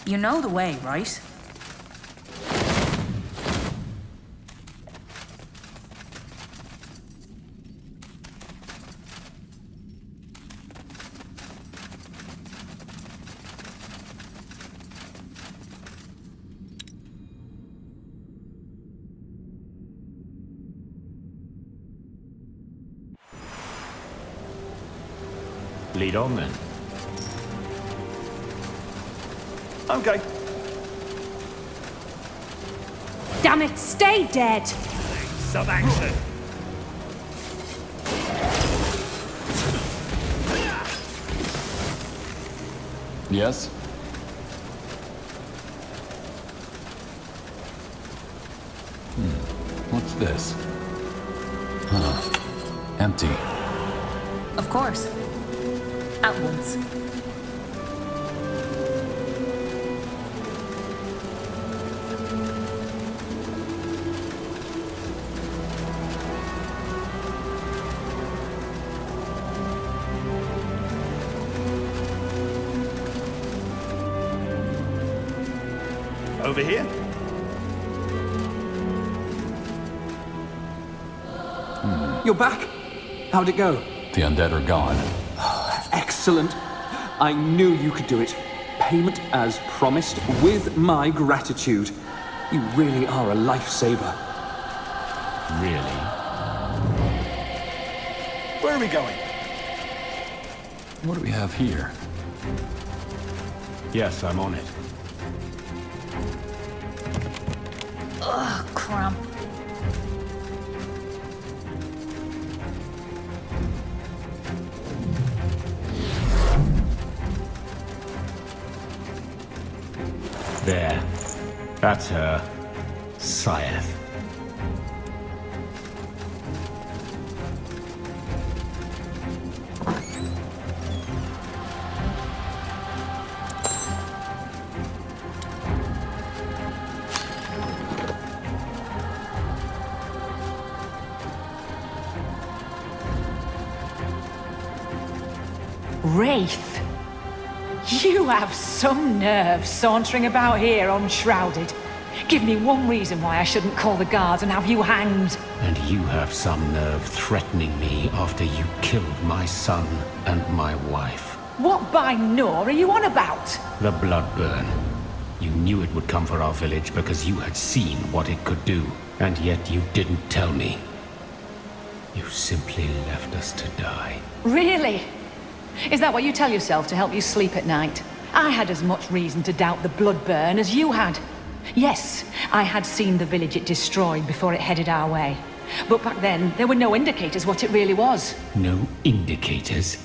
[SPEAKER 4] You know the way, right?
[SPEAKER 6] Lead on then.
[SPEAKER 12] Okay.
[SPEAKER 14] Damn it, stay dead!
[SPEAKER 12] Some action.
[SPEAKER 5] Yes? What's this? Huh. Empty.
[SPEAKER 4] Of course. At once.
[SPEAKER 12] Over here?
[SPEAKER 1] You're back? How'd it go?
[SPEAKER 5] The undead are gone.
[SPEAKER 1] Excellent. I knew you could do it. Payment as promised, with my gratitude. You really are a lifesaver.
[SPEAKER 6] Really?
[SPEAKER 12] Where are we going?
[SPEAKER 5] What do we have here?
[SPEAKER 6] Yes, I'm on it.
[SPEAKER 4] Ugh, cramp.
[SPEAKER 6] There. That's her. Scythe.
[SPEAKER 14] Wraith! You have some nerve sauntering about here unshrouded. Give me one reason why I shouldn't call the guards and have you hanged.
[SPEAKER 6] And you have some nerve threatening me after you killed my son and my wife.
[SPEAKER 14] What by Nor are you on about?
[SPEAKER 6] The blood burn. You knew it would come for our village because you had seen what it could do, and yet you didn't tell me. You simply left us to die.
[SPEAKER 14] Really? Is that what you tell yourself to help you sleep at night? I had as much reason to doubt the blood burn as you had. Yes, I had seen the village it destroyed before it headed our way. But back then, there were no indicators what it really was.
[SPEAKER 6] No indicators?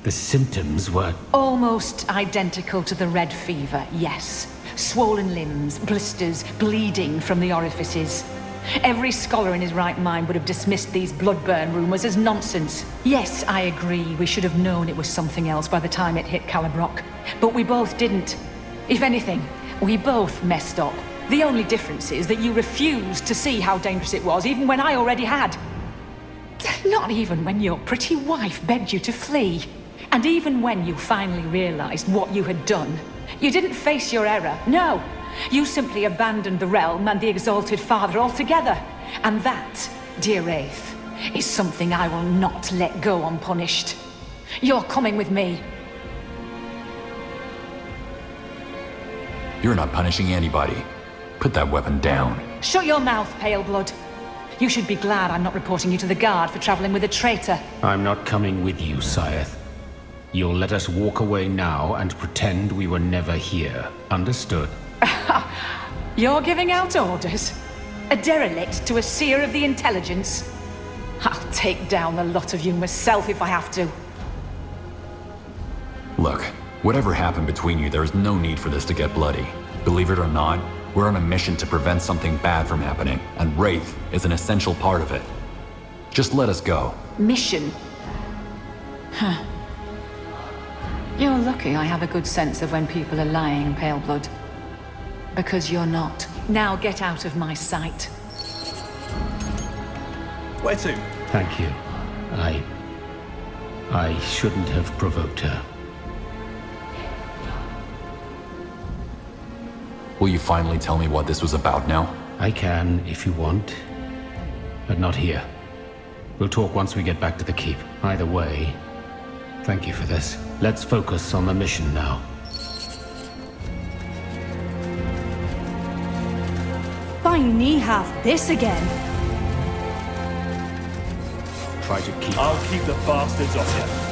[SPEAKER 6] The symptoms were...
[SPEAKER 14] Almost identical to the red fever, yes. Swollen limbs, blisters, bleeding from the orifices. Every scholar in his right mind would have dismissed these bloodburn rumors as nonsense. Yes, I agree, we should have known it was something else by the time it hit Cahlabrok. But we both didn't. If anything, we both messed up. The only difference is that you refused to see how dangerous it was, even when I already had. Not even when your pretty wife begged you to flee. And even when you finally realized what you had done, you didn't face your error, no. You simply abandoned the realm and the Exalted Father altogether. And that, dear Wraith, is something I will not let go unpunished. You're coming with me.
[SPEAKER 2] You're not punishing anybody. Put that weapon down.
[SPEAKER 14] Shut your mouth, Pale Blood. You should be glad I'm not reporting you to the guard for traveling with a traitor.
[SPEAKER 6] I'm not coming with you, Scythe. You'll let us walk away now and pretend we were never here. Understood?
[SPEAKER 14] You're giving out orders? A derelict to a seer of the intelligence? I'll take down the lot of you myself if I have to.
[SPEAKER 2] Look, whatever happened between you, there is no need for this to get bloody. Believe it or not, we're on a mission to prevent something bad from happening, and Wraith is an essential part of it. Just let us go.
[SPEAKER 14] Mission? Huh. You're lucky I have a good sense of when people are lying, Pale Blood. Because you're not. Now get out of my sight.
[SPEAKER 12] Where to?
[SPEAKER 6] Thank you. I shouldn't have provoked her.
[SPEAKER 2] Will you finally tell me what this was about now?
[SPEAKER 6] I can, if you want. But not here. We'll talk once we get back to the keep. Either way, thank you for this. Let's focus on the mission now.
[SPEAKER 8] By knee have this again.
[SPEAKER 6] Try to keep...
[SPEAKER 12] I'll keep the bastards off you.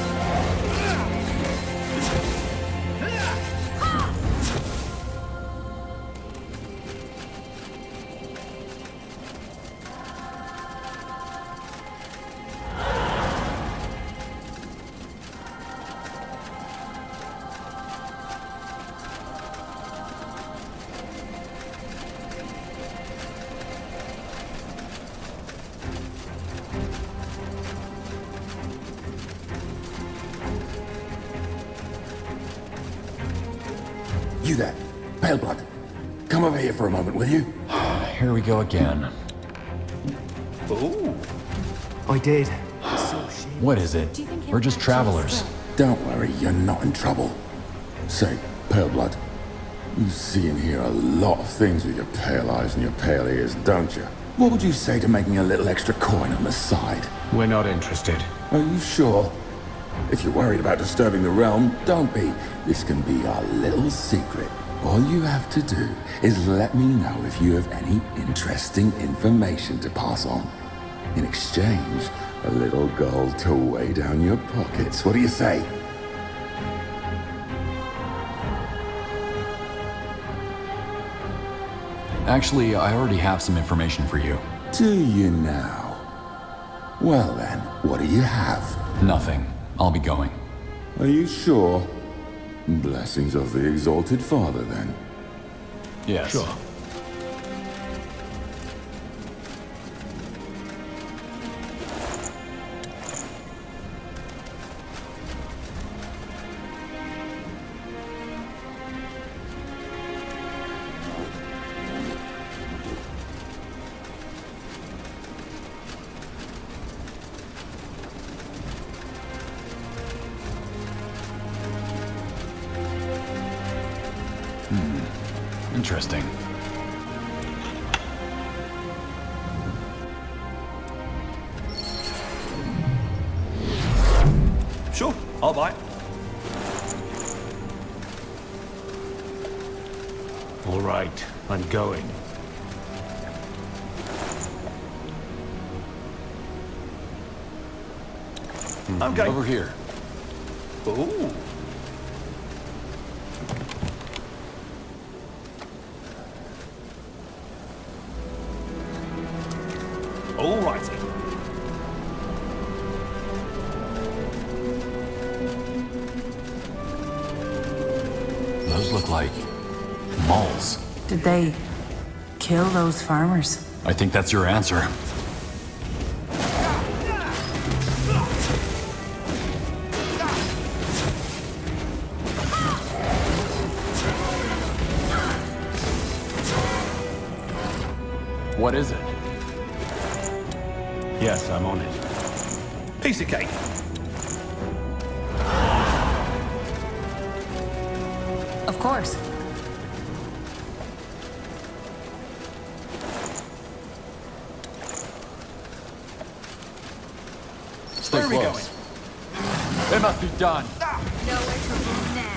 [SPEAKER 22] You there, Pale Blood. Come over here for a moment, will you?
[SPEAKER 2] Here we go again.
[SPEAKER 12] Ooh.
[SPEAKER 22] I did.
[SPEAKER 2] What is it? We're just travelers.
[SPEAKER 22] Don't worry, you're not in trouble. Say, Pale Blood, you see and hear a lot of things with your pale eyes and your pale ears, don't you? What would you say to making a little extra coin on the side?
[SPEAKER 6] We're not interested.
[SPEAKER 22] Are you sure? If you're worried about disturbing the realm, don't be. This can be our little secret. All you have to do is let me know if you have any interesting information to pass on. In exchange, a little gold to weigh down your pockets. What do you say?
[SPEAKER 2] Actually, I already have some information for you.
[SPEAKER 22] Do you now? Well then, what do you have?
[SPEAKER 2] Nothing. I'll be going.
[SPEAKER 22] Are you sure? Blessings of the Exalted Father, then.
[SPEAKER 2] Yes.
[SPEAKER 22] Sure.
[SPEAKER 2] Interesting.
[SPEAKER 12] Sure, I'll buy.
[SPEAKER 6] All right, I'm going.
[SPEAKER 12] Okay.
[SPEAKER 5] Over here.
[SPEAKER 12] Ooh. All righty.
[SPEAKER 5] Those look like moles.
[SPEAKER 4] Did they kill those farmers?
[SPEAKER 5] I think that's your answer. What is it?
[SPEAKER 6] Yes, I'm on it.
[SPEAKER 12] Piece of cake.
[SPEAKER 4] Of course.
[SPEAKER 5] Stay
[SPEAKER 12] Where are we
[SPEAKER 5] close. It must be done.
[SPEAKER 8] Nowhere to run now.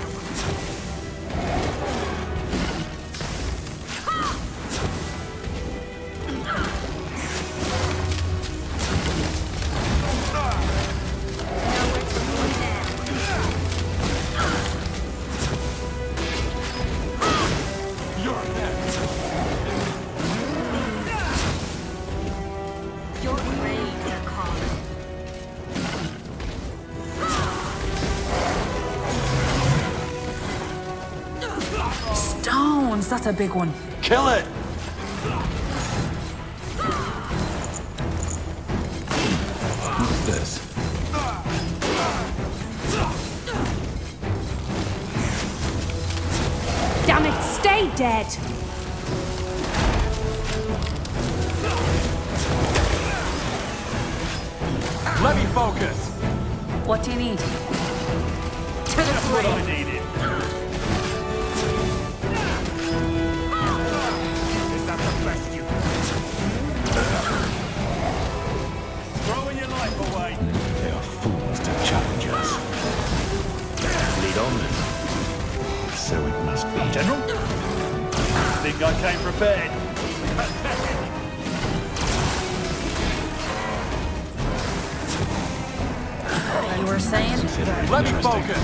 [SPEAKER 4] Stones, that's a big one.
[SPEAKER 5] Kill it! What's this?
[SPEAKER 8] Damn it, stay dead!
[SPEAKER 5] Let me focus!
[SPEAKER 4] What do you need?
[SPEAKER 12] To the what I needed. Is that the best you throwing your life away?
[SPEAKER 6] They are fools to challenge us. Lead on then. So it must be.
[SPEAKER 12] General? Think I came prepared.
[SPEAKER 4] You were saying?
[SPEAKER 5] Let me focus!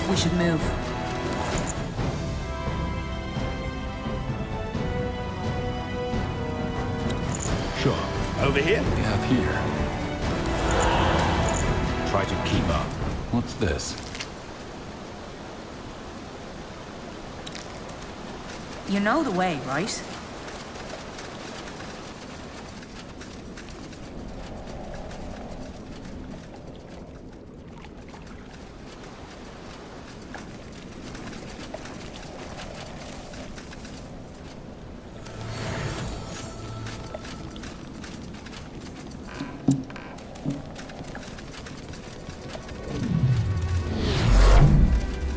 [SPEAKER 4] We should move.
[SPEAKER 6] Sure.
[SPEAKER 12] Over here?
[SPEAKER 5] We have here.
[SPEAKER 6] Try to keep up.
[SPEAKER 5] What's this?
[SPEAKER 4] You know the way, right?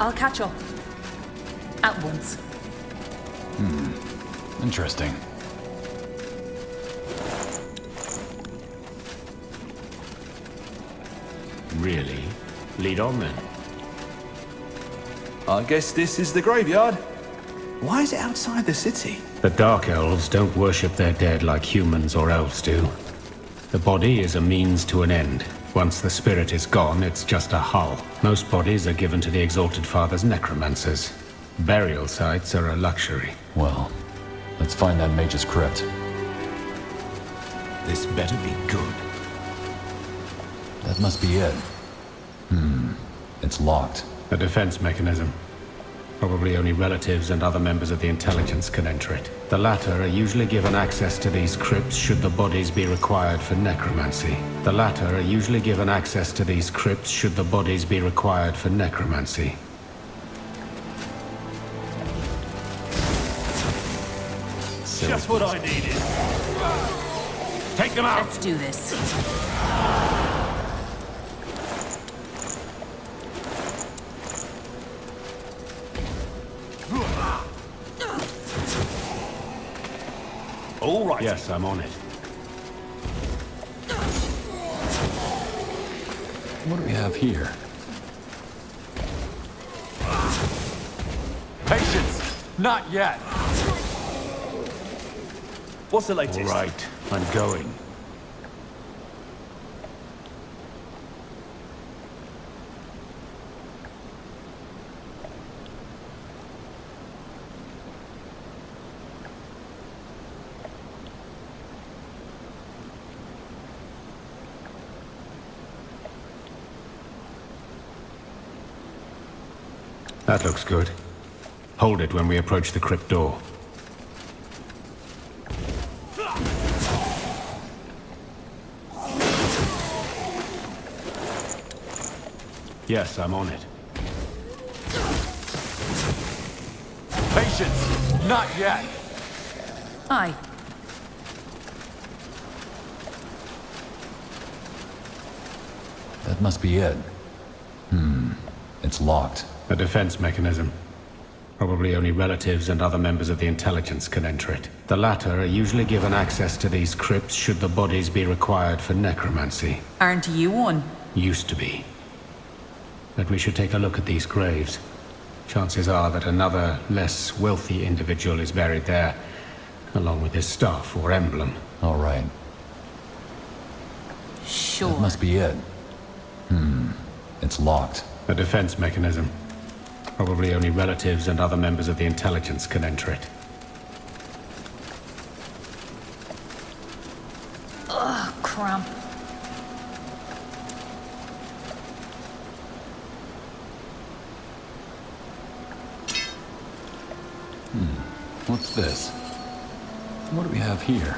[SPEAKER 4] I'll catch up. At once.
[SPEAKER 5] Interesting.
[SPEAKER 6] Really? Lead on then.
[SPEAKER 12] I guess this is the graveyard. Why is it outside the city?
[SPEAKER 6] The Dark Elves don't worship their dead like humans or elves do. The body is a means to an end. Once the spirit is gone, it's just a hull. Most bodies are given to the Exalted Father's necromancers. Burial sites are a luxury.
[SPEAKER 5] Well, let's find that mage's crypt.
[SPEAKER 6] This better be good.
[SPEAKER 5] That must be it. It's locked.
[SPEAKER 6] A defense mechanism. Probably only relatives and other members of the intelligence can enter it. The latter are usually given access to these crypts should the bodies be required for necromancy. The latter are usually given access to these crypts should the bodies be required for necromancy.
[SPEAKER 12] Just what I needed.
[SPEAKER 6] Take them out!
[SPEAKER 4] Let's do this.
[SPEAKER 12] All right.
[SPEAKER 6] Yes, I'm on it.
[SPEAKER 5] What do we have here? Patience! Not yet!
[SPEAKER 12] What's the latest?
[SPEAKER 6] All right, I'm going. That looks good. Hold it when we approach the crypt door. Yes, I'm on it.
[SPEAKER 5] Patience! Not yet!
[SPEAKER 4] Aye.
[SPEAKER 5] That must be it. It's locked.
[SPEAKER 6] A defense mechanism. Probably only relatives and other members of the intelligence can enter it. The latter are usually given access to these crypts should the bodies be required for necromancy.
[SPEAKER 4] Aren't you one?
[SPEAKER 6] Used to be. But we should take a look at these graves. Chances are that another, less wealthy individual is buried there, along with his staff or emblem.
[SPEAKER 5] All right.
[SPEAKER 4] Sure.
[SPEAKER 5] That must be it. It's locked.
[SPEAKER 6] A defense mechanism. Probably only relatives and other members of the intelligence can enter it.
[SPEAKER 4] Ugh, cramp.
[SPEAKER 5] What's this? What do we have here?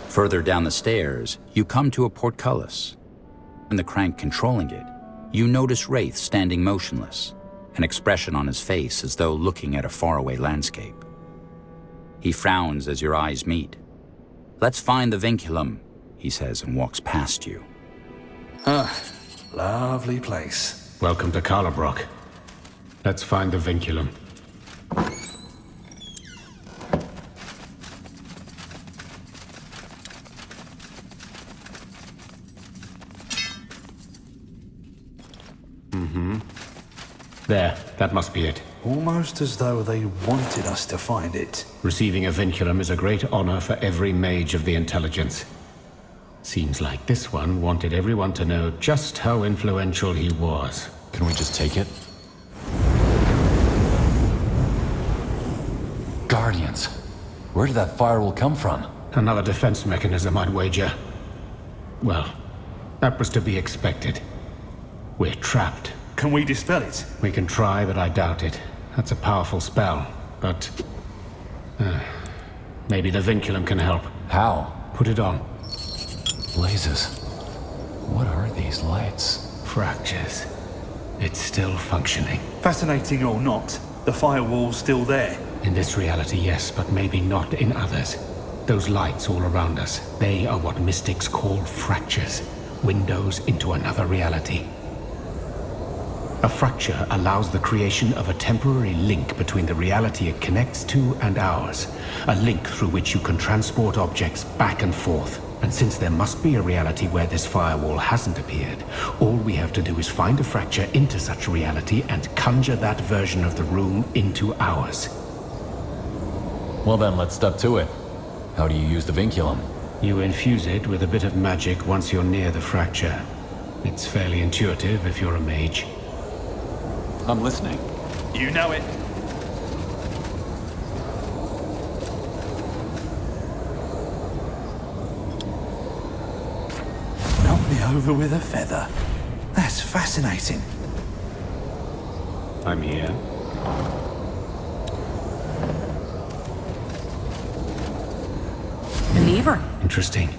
[SPEAKER 11] Further down the stairs, you come to a portcullis. And the crank controlling it, you notice Wraith standing motionless, an expression on his face as though looking at a faraway landscape. He frowns as your eyes meet. "Let's find the Vinculum," he says and walks past you.
[SPEAKER 3] Lovely place.
[SPEAKER 6] Welcome to Cahlabrok. Let's find the Vinculum. There, that must be it.
[SPEAKER 3] Almost as though they wanted us to find it.
[SPEAKER 6] Receiving a Vinculum is a great honor for every mage of the intelligence. Seems like this one wanted everyone to know just how influential he was.
[SPEAKER 5] Can we just take it? Guardians! Where did that firewall come from?
[SPEAKER 6] Another defense mechanism, I'd wager. Well, that was to be expected. We're trapped.
[SPEAKER 12] Can we dispel it?
[SPEAKER 6] We can try, but I doubt it. That's a powerful spell, but... maybe the Vinculum can help.
[SPEAKER 5] How?
[SPEAKER 6] Put it on.
[SPEAKER 5] Blazes. What are these lights?
[SPEAKER 6] Fractures. It's still functioning.
[SPEAKER 12] Fascinating or not, the firewall's still there.
[SPEAKER 6] In this reality, yes, but maybe not in others. Those lights all around us, they are what mystics call fractures. Windows into another reality. A fracture allows the creation of a temporary link between the reality it connects to and ours. A link through which you can transport objects back and forth. And since there must be a reality where this firewall hasn't appeared, all we have to do is find a fracture into such a reality and conjure that version of the room into ours.
[SPEAKER 5] Well then, let's step to it. How do you use the Vinculum?
[SPEAKER 6] You infuse it with a bit of magic once you're near the fracture. It's fairly intuitive if you're a mage.
[SPEAKER 5] I'm listening.
[SPEAKER 12] You know it. Knock me over with a feather. That's fascinating.
[SPEAKER 6] I'm here.
[SPEAKER 4] A lever.
[SPEAKER 6] Interesting.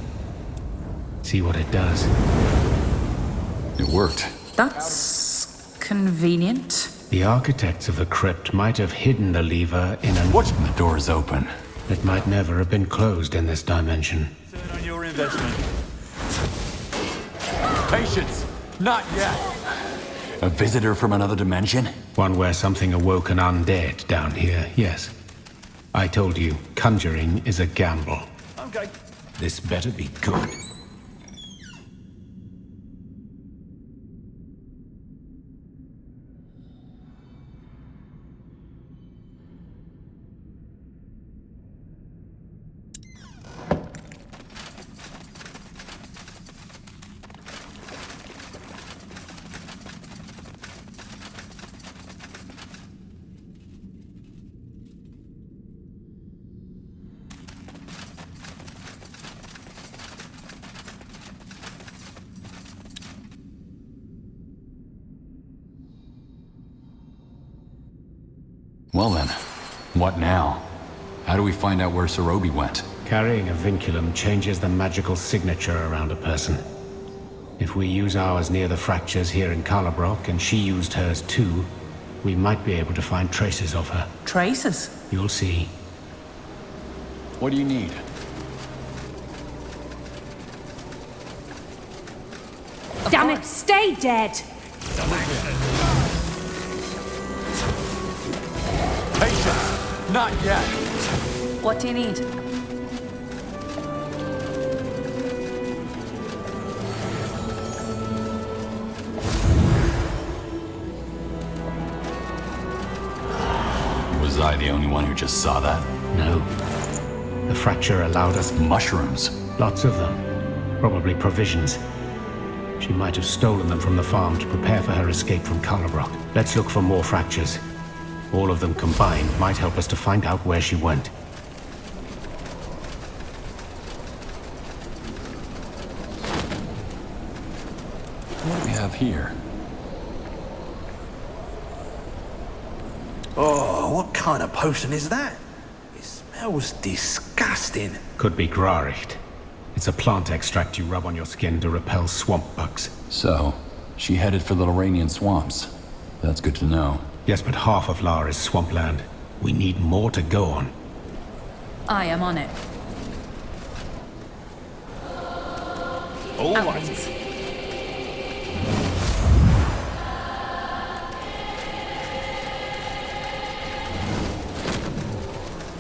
[SPEAKER 6] See what it does.
[SPEAKER 5] It worked.
[SPEAKER 4] That's convenient.
[SPEAKER 6] The architects of the crypt might have hidden the lever in an...
[SPEAKER 5] What? The door's open.
[SPEAKER 6] It might never have been closed in this dimension.
[SPEAKER 12] Turn on your investment.
[SPEAKER 5] Patience! Not yet! A visitor from another dimension?
[SPEAKER 6] One where something awoke an undead down here, yes. I told you, conjuring is a gamble.
[SPEAKER 12] Okay.
[SPEAKER 6] This better be good.
[SPEAKER 2] Well then, what now? How do we find out where Sorobi went?
[SPEAKER 6] Carrying a vinculum changes the magical signature around a person. If we use ours near the fractures here in Cahlabrok, and she used hers too, we might be able to find traces of her.
[SPEAKER 4] Traces?
[SPEAKER 6] You'll see.
[SPEAKER 2] What do you need?
[SPEAKER 8] Damn it, stay dead!
[SPEAKER 2] Patience! Not yet!
[SPEAKER 4] What do you need?
[SPEAKER 2] Was I the only one who just saw that?
[SPEAKER 6] No. The fracture allowed us
[SPEAKER 2] mushrooms.
[SPEAKER 6] Lots of them. Probably provisions. She might have stolen them from the farm to prepare for her escape from Cahlabrok. Let's look for more fractures. All of them combined might help us to find out where she went.
[SPEAKER 2] What do we have here?
[SPEAKER 3] Oh, what kind of potion is that? It smells disgusting.
[SPEAKER 6] Could be Graricht. It's a plant extract you rub on your skin to repel swamp bugs.
[SPEAKER 2] So, she headed for the Loranian swamps. That's good to know.
[SPEAKER 6] Yes, but half of Lar is swampland. We need more to go on.
[SPEAKER 4] I am on it.
[SPEAKER 3] All right.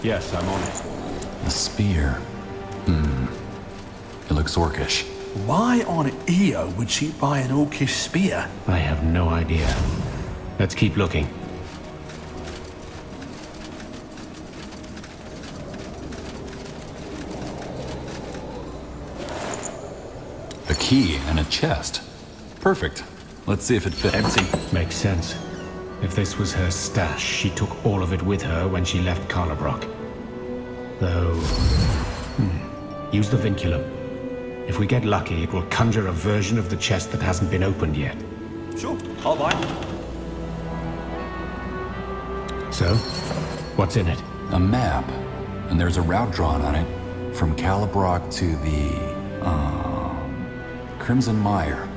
[SPEAKER 6] Yes, I'm on it.
[SPEAKER 2] The spear. It looks orcish.
[SPEAKER 3] Why on Io would she buy an orcish spear?
[SPEAKER 6] I have no idea. Let's keep looking.
[SPEAKER 2] A key and a chest. Perfect. Let's see if it fits.
[SPEAKER 3] Empty.
[SPEAKER 6] Makes sense. If this was her stash, she took all of it with her when she left Cahlabrok. Though... Use the Vinculum. If we get lucky, it will conjure a version of the chest that hasn't been opened yet.
[SPEAKER 3] Sure, I'll buy.
[SPEAKER 6] So, what's in it?
[SPEAKER 2] A map. And there's a route drawn on it. From Cahlabrok to the... Crimson Mire.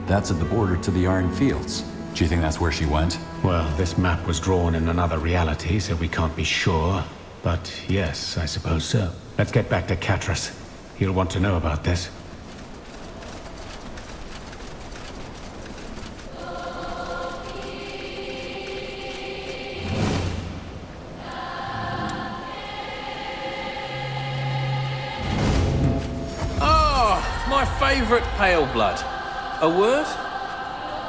[SPEAKER 2] That's at the border to the Iron Fields. Do you think that's where she went?
[SPEAKER 6] Well, this map was drawn in another reality, so we can't be sure. But yes, I suppose so. Let's get back to Catras. He'll want to know about this.
[SPEAKER 16] My favourite pale blood. A word?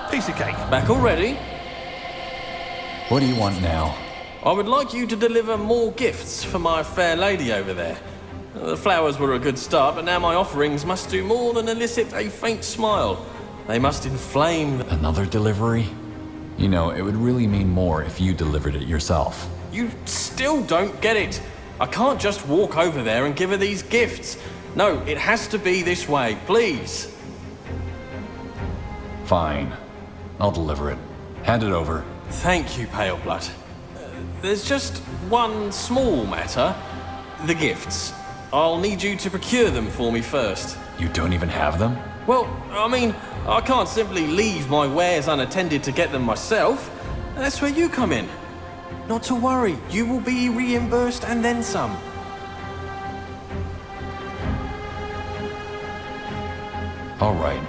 [SPEAKER 3] Piece of cake.
[SPEAKER 16] Back already?
[SPEAKER 2] What do you want now?
[SPEAKER 16] I would like you to deliver more gifts for my fair lady over there. The flowers were a good start, but now my offerings must do more than elicit a faint smile. They must inflame...
[SPEAKER 2] Another delivery? You know, it would really mean more if you delivered it yourself.
[SPEAKER 16] You still don't get it. I can't just walk over there and give her these gifts. No, it has to be this way, please.
[SPEAKER 2] Fine. I'll deliver it. Hand it over.
[SPEAKER 16] Thank you, Pale Blood. There's just one small matter. The gifts. I'll need you to procure them for me first.
[SPEAKER 2] You don't even have them?
[SPEAKER 16] Well, I mean, I can't simply leave my wares unattended to get them myself. That's where you come in. Not to worry, you will be reimbursed and then some.
[SPEAKER 2] All right.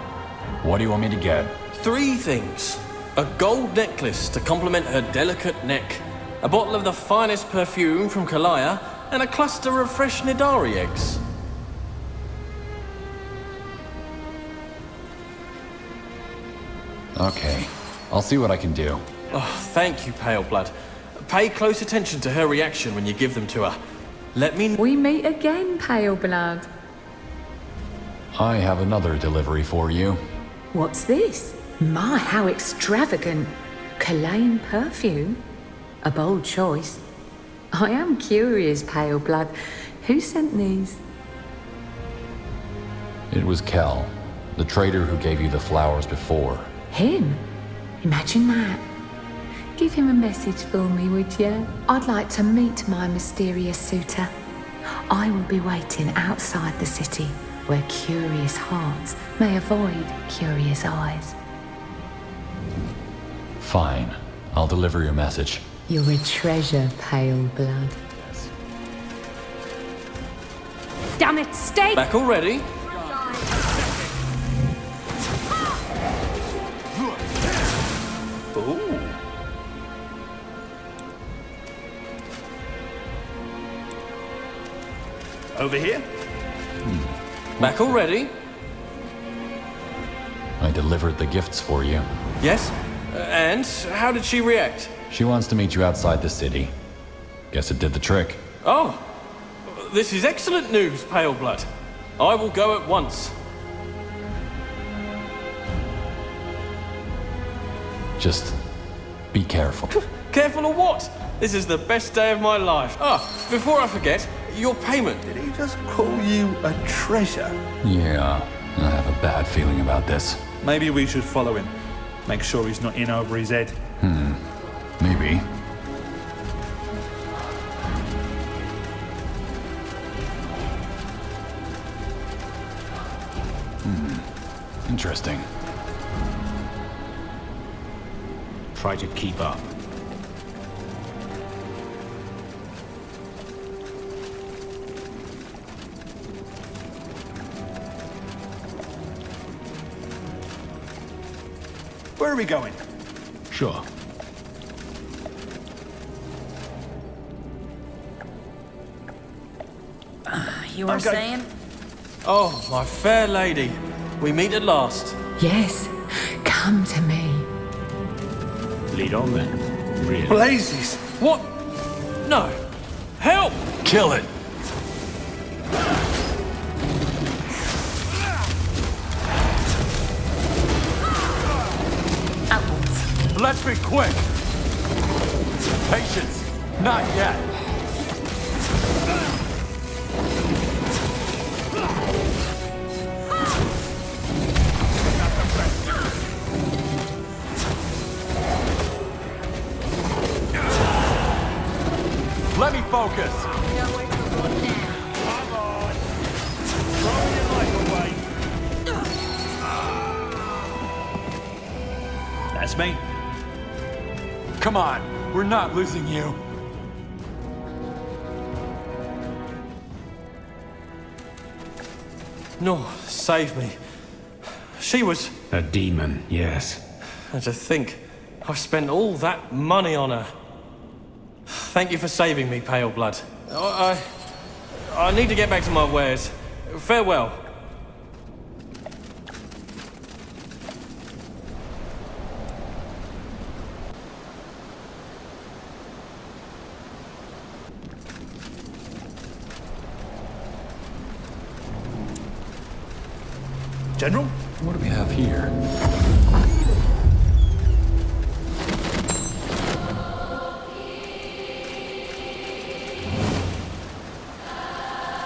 [SPEAKER 2] What do you want me to get?
[SPEAKER 16] 3 things. A gold necklace to complement her delicate neck, a bottle of the finest perfume from Kalaya, and a cluster of fresh Nidari eggs.
[SPEAKER 2] Okay. I'll see what I can do.
[SPEAKER 16] Oh, thank you, Pale Blood. Pay close attention to her reaction when you give them to her. Let me...
[SPEAKER 13] We meet again, Pale Blood.
[SPEAKER 2] I have another delivery for you.
[SPEAKER 13] What's this? My, how extravagant. Kalayan perfume? A bold choice. I am curious, Pale Blood. Who sent these?
[SPEAKER 2] It was Kel, the trader who gave you the flowers before.
[SPEAKER 13] Him? Imagine that. give him a message for me, would you? I'd like to meet my mysterious suitor. I will be waiting outside the city, where curious hearts may avoid curious eyes.
[SPEAKER 2] Fine. I'll deliver your message.
[SPEAKER 13] You're a treasure, Pale Blood.
[SPEAKER 8] Damn it, stay!
[SPEAKER 16] Back already? Ooh.
[SPEAKER 12] Over here?
[SPEAKER 16] Back already?
[SPEAKER 2] I delivered the gifts for you.
[SPEAKER 16] Yes? And how did she react?
[SPEAKER 2] She wants to meet you outside the city. Guess it did the trick.
[SPEAKER 16] Oh, this is excellent news, Pale Blood. I will go at once.
[SPEAKER 2] Just be careful.
[SPEAKER 16] Careful of what? This is the best day of my life. Ah, before I forget, your payment.
[SPEAKER 12] Did he just call you a treasure?
[SPEAKER 2] Yeah, I have a bad feeling about this.
[SPEAKER 12] Maybe we should follow him. Make sure he's not in over his head.
[SPEAKER 2] Maybe. Interesting.
[SPEAKER 6] Try to keep up.
[SPEAKER 12] Where are we going?
[SPEAKER 6] Sure.
[SPEAKER 4] You were saying?
[SPEAKER 16] Oh, my fair lady. We meet at last.
[SPEAKER 13] Yes, come to me.
[SPEAKER 6] Lead on then. Really?
[SPEAKER 16] Blazes! What? No. Help!
[SPEAKER 2] Kill it!
[SPEAKER 5] Let's be quick! Patience! Not yet! Let me focus!
[SPEAKER 12] Come on! Throw your life away! That's me.
[SPEAKER 5] Come on, we're not losing you.
[SPEAKER 16] No, save me. She was...
[SPEAKER 6] A demon, yes.
[SPEAKER 16] And to think, I've spent all that money on her. Thank you for saving me, Pale Blood. I need to get back to my wares. Farewell.
[SPEAKER 12] General?
[SPEAKER 2] What do we have here?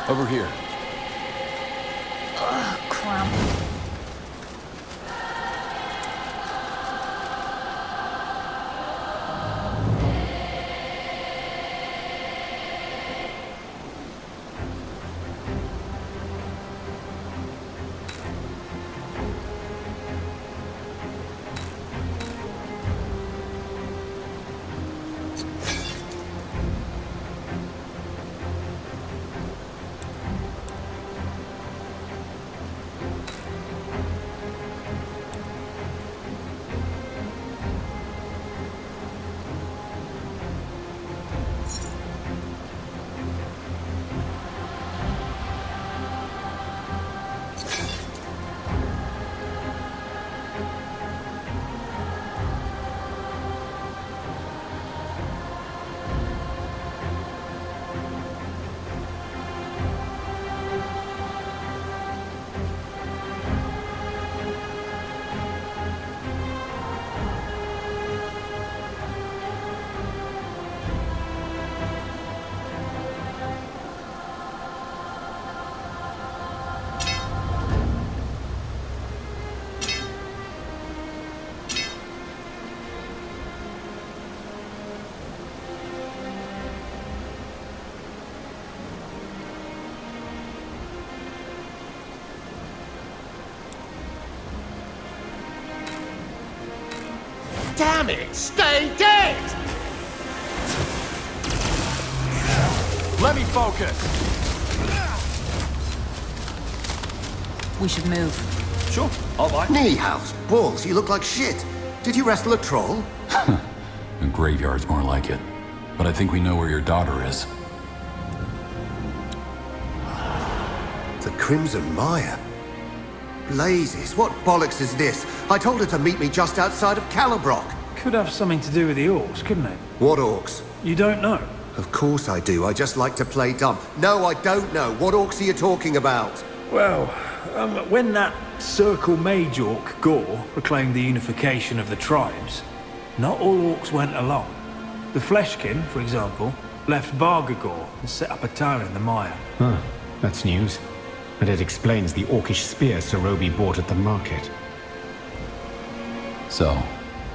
[SPEAKER 2] Over here.
[SPEAKER 4] Ugh, cramp.
[SPEAKER 17] Damn it! Stay dead!
[SPEAKER 16] Let me focus.
[SPEAKER 4] We should move.
[SPEAKER 16] Sure, I'll buy.
[SPEAKER 10] Knee house, balls, you look like shit. Did you wrestle a troll?
[SPEAKER 2] A graveyard's more like it. But I think we know where your daughter is.
[SPEAKER 10] The Crimson Mire. Blazes, what bollocks is this? I told her to meet me just outside of Cahlabrok.
[SPEAKER 3] Could have something to do with the orcs, couldn't it?
[SPEAKER 10] What orcs?
[SPEAKER 3] You don't know?
[SPEAKER 10] Of course I do, I just like to play dumb. No, I don't know. What orcs are you talking about?
[SPEAKER 3] Well, when that Circle Mage orc, Gore, proclaimed the unification of the tribes, not all orcs went along. The Fleshkin, for example, left Bargagor and set up a town in the Mire.
[SPEAKER 6] Huh, that's news. And it explains the orcish spear Sarobi bought at the market.
[SPEAKER 2] So,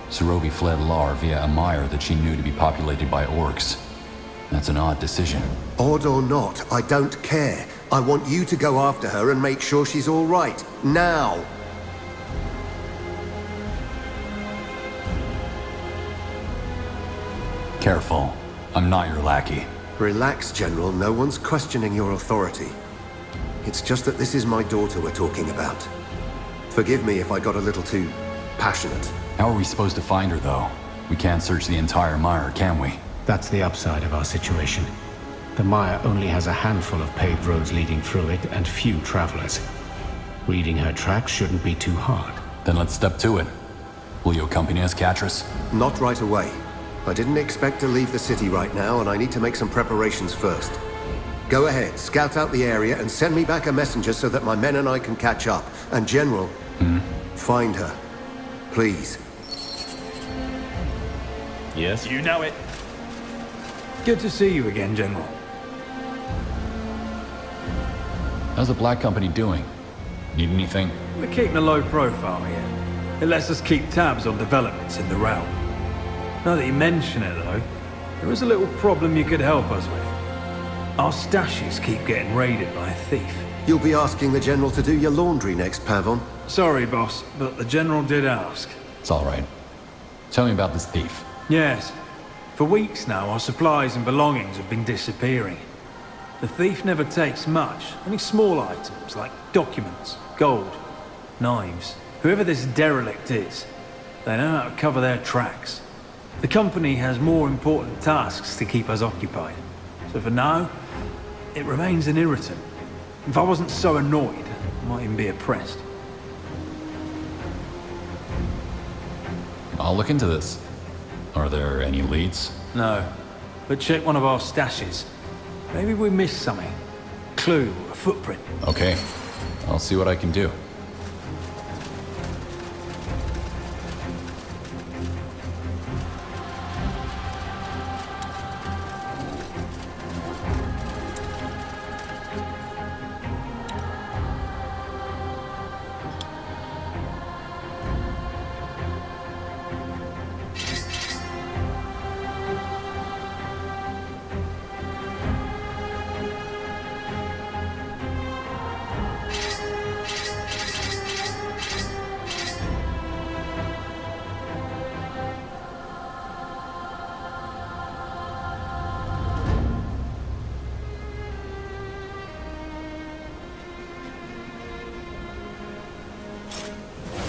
[SPEAKER 2] Sarobi fled Lar via a mire that she knew to be populated by orcs. That's an odd decision.
[SPEAKER 10] Odd or not, I don't care. I want you to go after her and make sure she's all right. Now!
[SPEAKER 2] Careful. I'm not your lackey.
[SPEAKER 10] Relax, General. No one's questioning your authority. It's just that this is my daughter we're talking about. Forgive me if I got a little too passionate.
[SPEAKER 2] How are we supposed to find her, though? We can't search the entire mire, can we?
[SPEAKER 6] That's the upside of our situation. The mire only has a handful of paved roads leading through it and few travelers. Reading her tracks shouldn't be too hard.
[SPEAKER 2] Then let's step to it. Will you accompany us, Catress?
[SPEAKER 10] Not right away. I didn't expect to leave the city right now, and I need to make some preparations first. Go ahead, scout out the area, and send me back a messenger so that my men and I can catch up. And General, find her. Please.
[SPEAKER 16] Yes? You know it.
[SPEAKER 3] Good to see you again, General.
[SPEAKER 2] How's the Black Company doing? Need anything?
[SPEAKER 3] We're keeping a low profile here. It lets us keep tabs on developments in the realm. Now that you mention it, though, there is a little problem you could help us with. Our stashes keep getting raided by a thief.
[SPEAKER 10] You'll be asking the General to do your laundry next, Pavon.
[SPEAKER 3] Sorry, boss, but the General did ask.
[SPEAKER 2] It's all right. Tell me about this thief.
[SPEAKER 3] Yes. For weeks now, our supplies and belongings have been disappearing. The thief never takes much, only small items like documents, gold, knives. Whoever this derelict is, they know how to cover their tracks. The company has more important tasks to keep us occupied. So for now, it remains an irritant. If I wasn't so annoyed, I might even be oppressed.
[SPEAKER 2] I'll look into this. Are there any leads?
[SPEAKER 3] No, but check one of our stashes. Maybe we missed something. Clue, a footprint.
[SPEAKER 2] Okay, I'll see what I can do.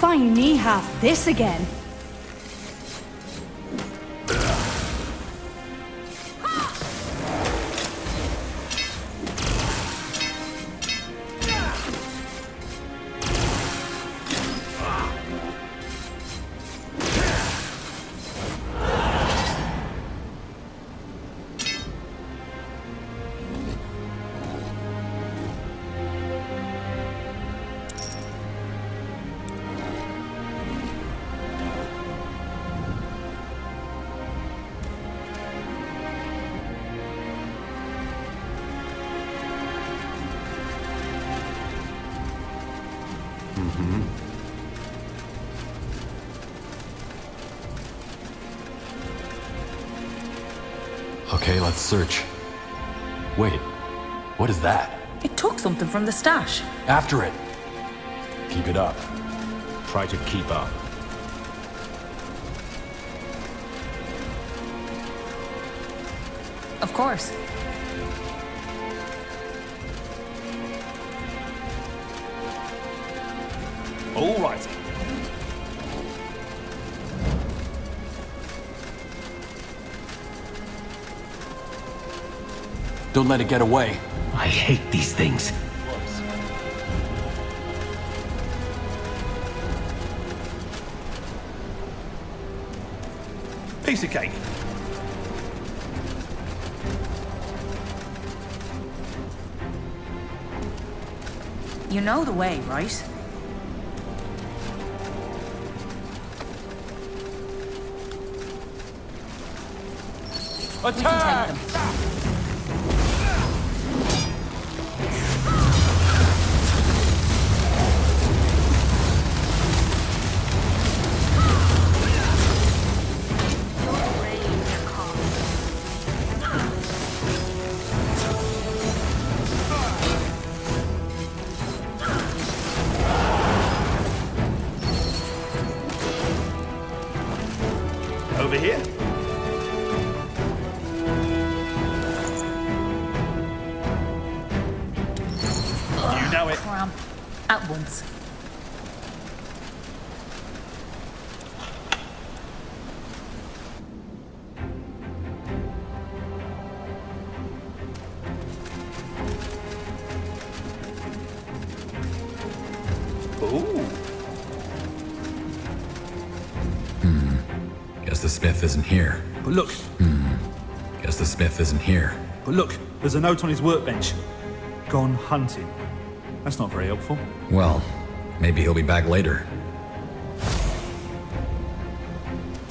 [SPEAKER 8] Finally have this again. Okay, let's search. Wait, what is that?
[SPEAKER 4] It took something from the stash.
[SPEAKER 2] After it. Keep it up.
[SPEAKER 6] Try to keep up.
[SPEAKER 4] Of course.
[SPEAKER 12] All right.
[SPEAKER 9] Don't let it get away.
[SPEAKER 6] I hate these things.
[SPEAKER 12] Piece of cake.
[SPEAKER 4] You know the way, right?
[SPEAKER 16] Attack!
[SPEAKER 12] Over here. You know it.
[SPEAKER 4] Cramp. At once.
[SPEAKER 12] Ooh.
[SPEAKER 2] Guess the smith isn't here.
[SPEAKER 12] But look.
[SPEAKER 2] Guess the smith isn't here.
[SPEAKER 12] But look, there's a note on his workbench. Gone hunting. That's not very helpful.
[SPEAKER 2] Well, maybe he'll be back later.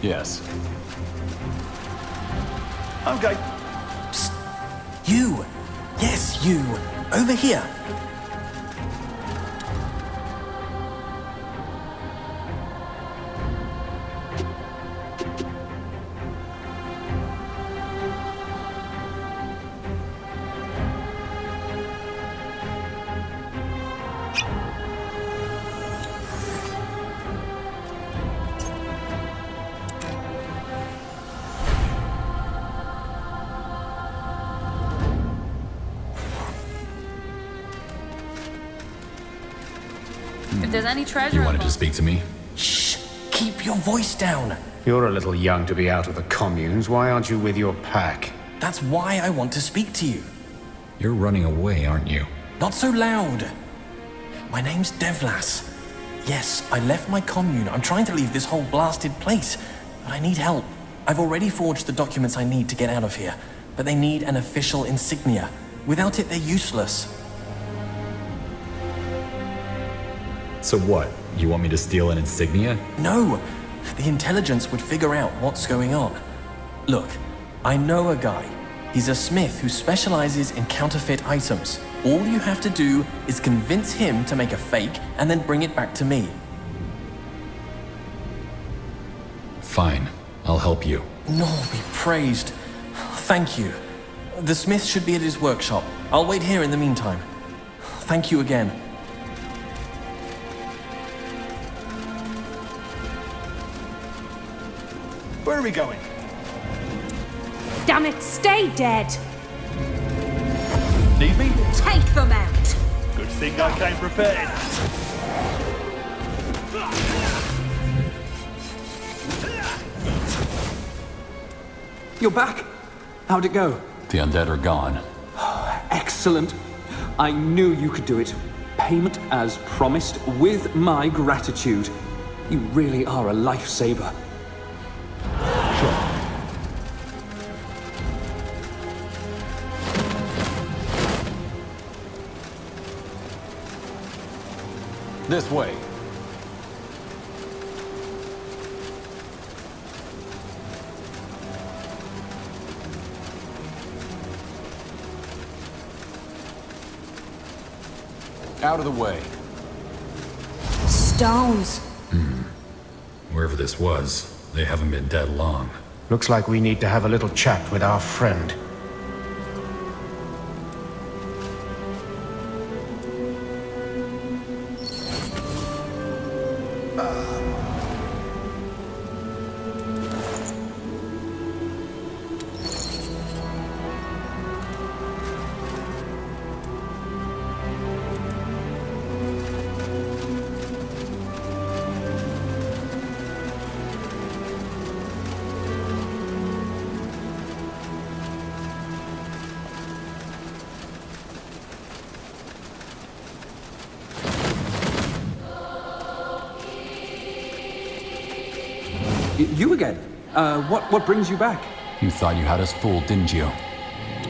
[SPEAKER 8] Yes.
[SPEAKER 12] Okay.
[SPEAKER 17] Psst. You! Yes, you! Over here!
[SPEAKER 4] If there's any treasure
[SPEAKER 2] You wanted to
[SPEAKER 4] involved-
[SPEAKER 2] speak to me?
[SPEAKER 17] Shh! Keep your voice down!
[SPEAKER 6] You're a little young to be out of the communes. Why aren't you with your pack?
[SPEAKER 17] That's why I want to speak to you.
[SPEAKER 2] You're running away, aren't you?
[SPEAKER 17] Not so loud! My name's Devlas. Yes, I left my commune. I'm trying to leave this whole blasted place, but I need help. I've already forged the documents I need to get out of here, but they need an official insignia. Without it, they're useless.
[SPEAKER 2] So what? You want me to steal an insignia?
[SPEAKER 17] No! The intelligence would figure out what's going on. Look, I know a guy. He's a smith who specializes in counterfeit items. All you have to do is convince him to make a fake and then bring it back to me.
[SPEAKER 2] Fine. I'll help you.
[SPEAKER 17] Nor be praised. Thank you. The smith should be at his workshop. I'll wait here in the meantime. Thank you again.
[SPEAKER 12] Where are we going?
[SPEAKER 8] Damn it, stay dead!
[SPEAKER 12] Need me?
[SPEAKER 8] Take them out!
[SPEAKER 12] Good thing I came prepared.
[SPEAKER 1] You're back? How'd it go?
[SPEAKER 8] The undead are gone.
[SPEAKER 1] Excellent. I knew you could do it. Payment as promised, with my gratitude. You really are a lifesaver.
[SPEAKER 8] This way. Out of the way. Stones.
[SPEAKER 2] Wherever this was, they haven't been dead long.
[SPEAKER 6] Looks like we need to have a little chat with our friend.
[SPEAKER 1] you again. What brings you back?
[SPEAKER 2] You thought you had us fooled, didn't you?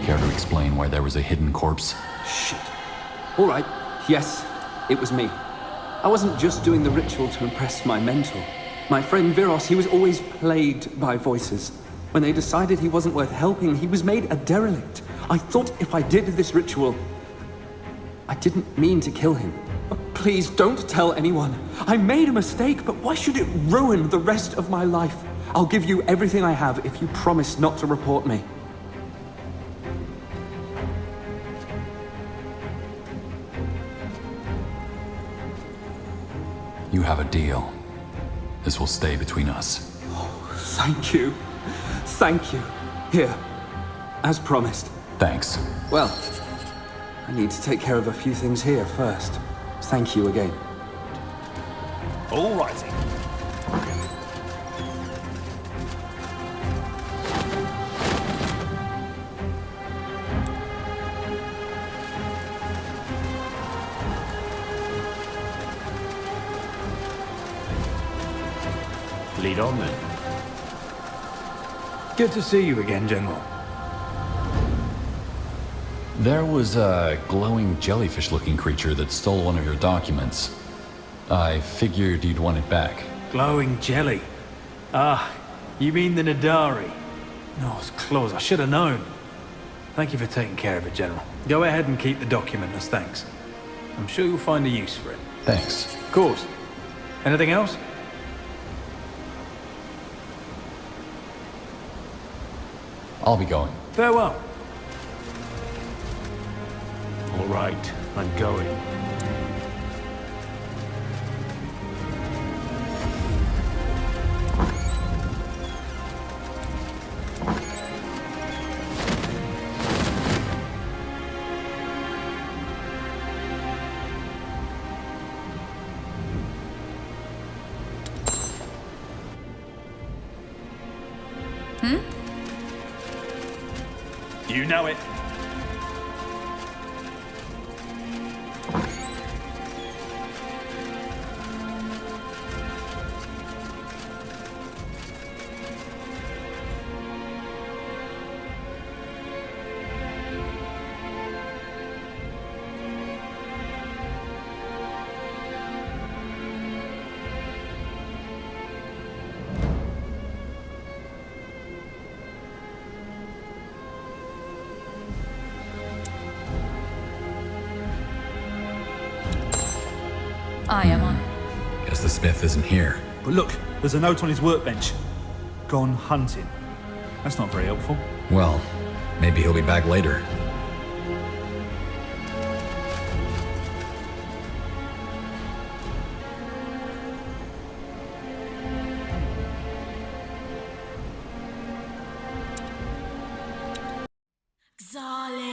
[SPEAKER 2] Care to explain why there was a hidden corpse?
[SPEAKER 1] Shit. All right. Yes, it was me. I wasn't just doing the ritual to impress my mentor. My friend Viros, he was always plagued by voices. When they decided he wasn't worth helping, he was made a derelict. I thought if I did this ritual, I didn't mean to kill him. Please don't tell anyone. I made a mistake, but why should it ruin the rest of my life? I'll give you everything I have if you promise not to report me.
[SPEAKER 2] You have a deal. This will stay between us.
[SPEAKER 1] Oh, thank you. Thank you. Here, as promised.
[SPEAKER 2] Thanks.
[SPEAKER 1] Well, I need to take care of a few things here first. Thank you again.
[SPEAKER 12] All righty.
[SPEAKER 3] Lead on then. Good to see you again, General.
[SPEAKER 2] There was a glowing jellyfish-looking creature that stole one of your documents. I figured you'd want it back.
[SPEAKER 3] Glowing jelly. Ah, you mean the Nadari? No, it's claws. I should have known. Thank you for taking care of it, General. Go ahead and keep the document as thanks. I'm sure you'll find a use for it.
[SPEAKER 2] Thanks.
[SPEAKER 3] Of course. Anything else?
[SPEAKER 2] I'll be going.
[SPEAKER 3] Farewell.
[SPEAKER 6] All right, I'm going.
[SPEAKER 12] You know it.
[SPEAKER 4] I am on.
[SPEAKER 2] Guess the smith isn't here.
[SPEAKER 12] But look, there's a note on his workbench. Gone hunting. That's not very helpful.
[SPEAKER 2] Well, maybe he'll be back later.
[SPEAKER 15] Xale.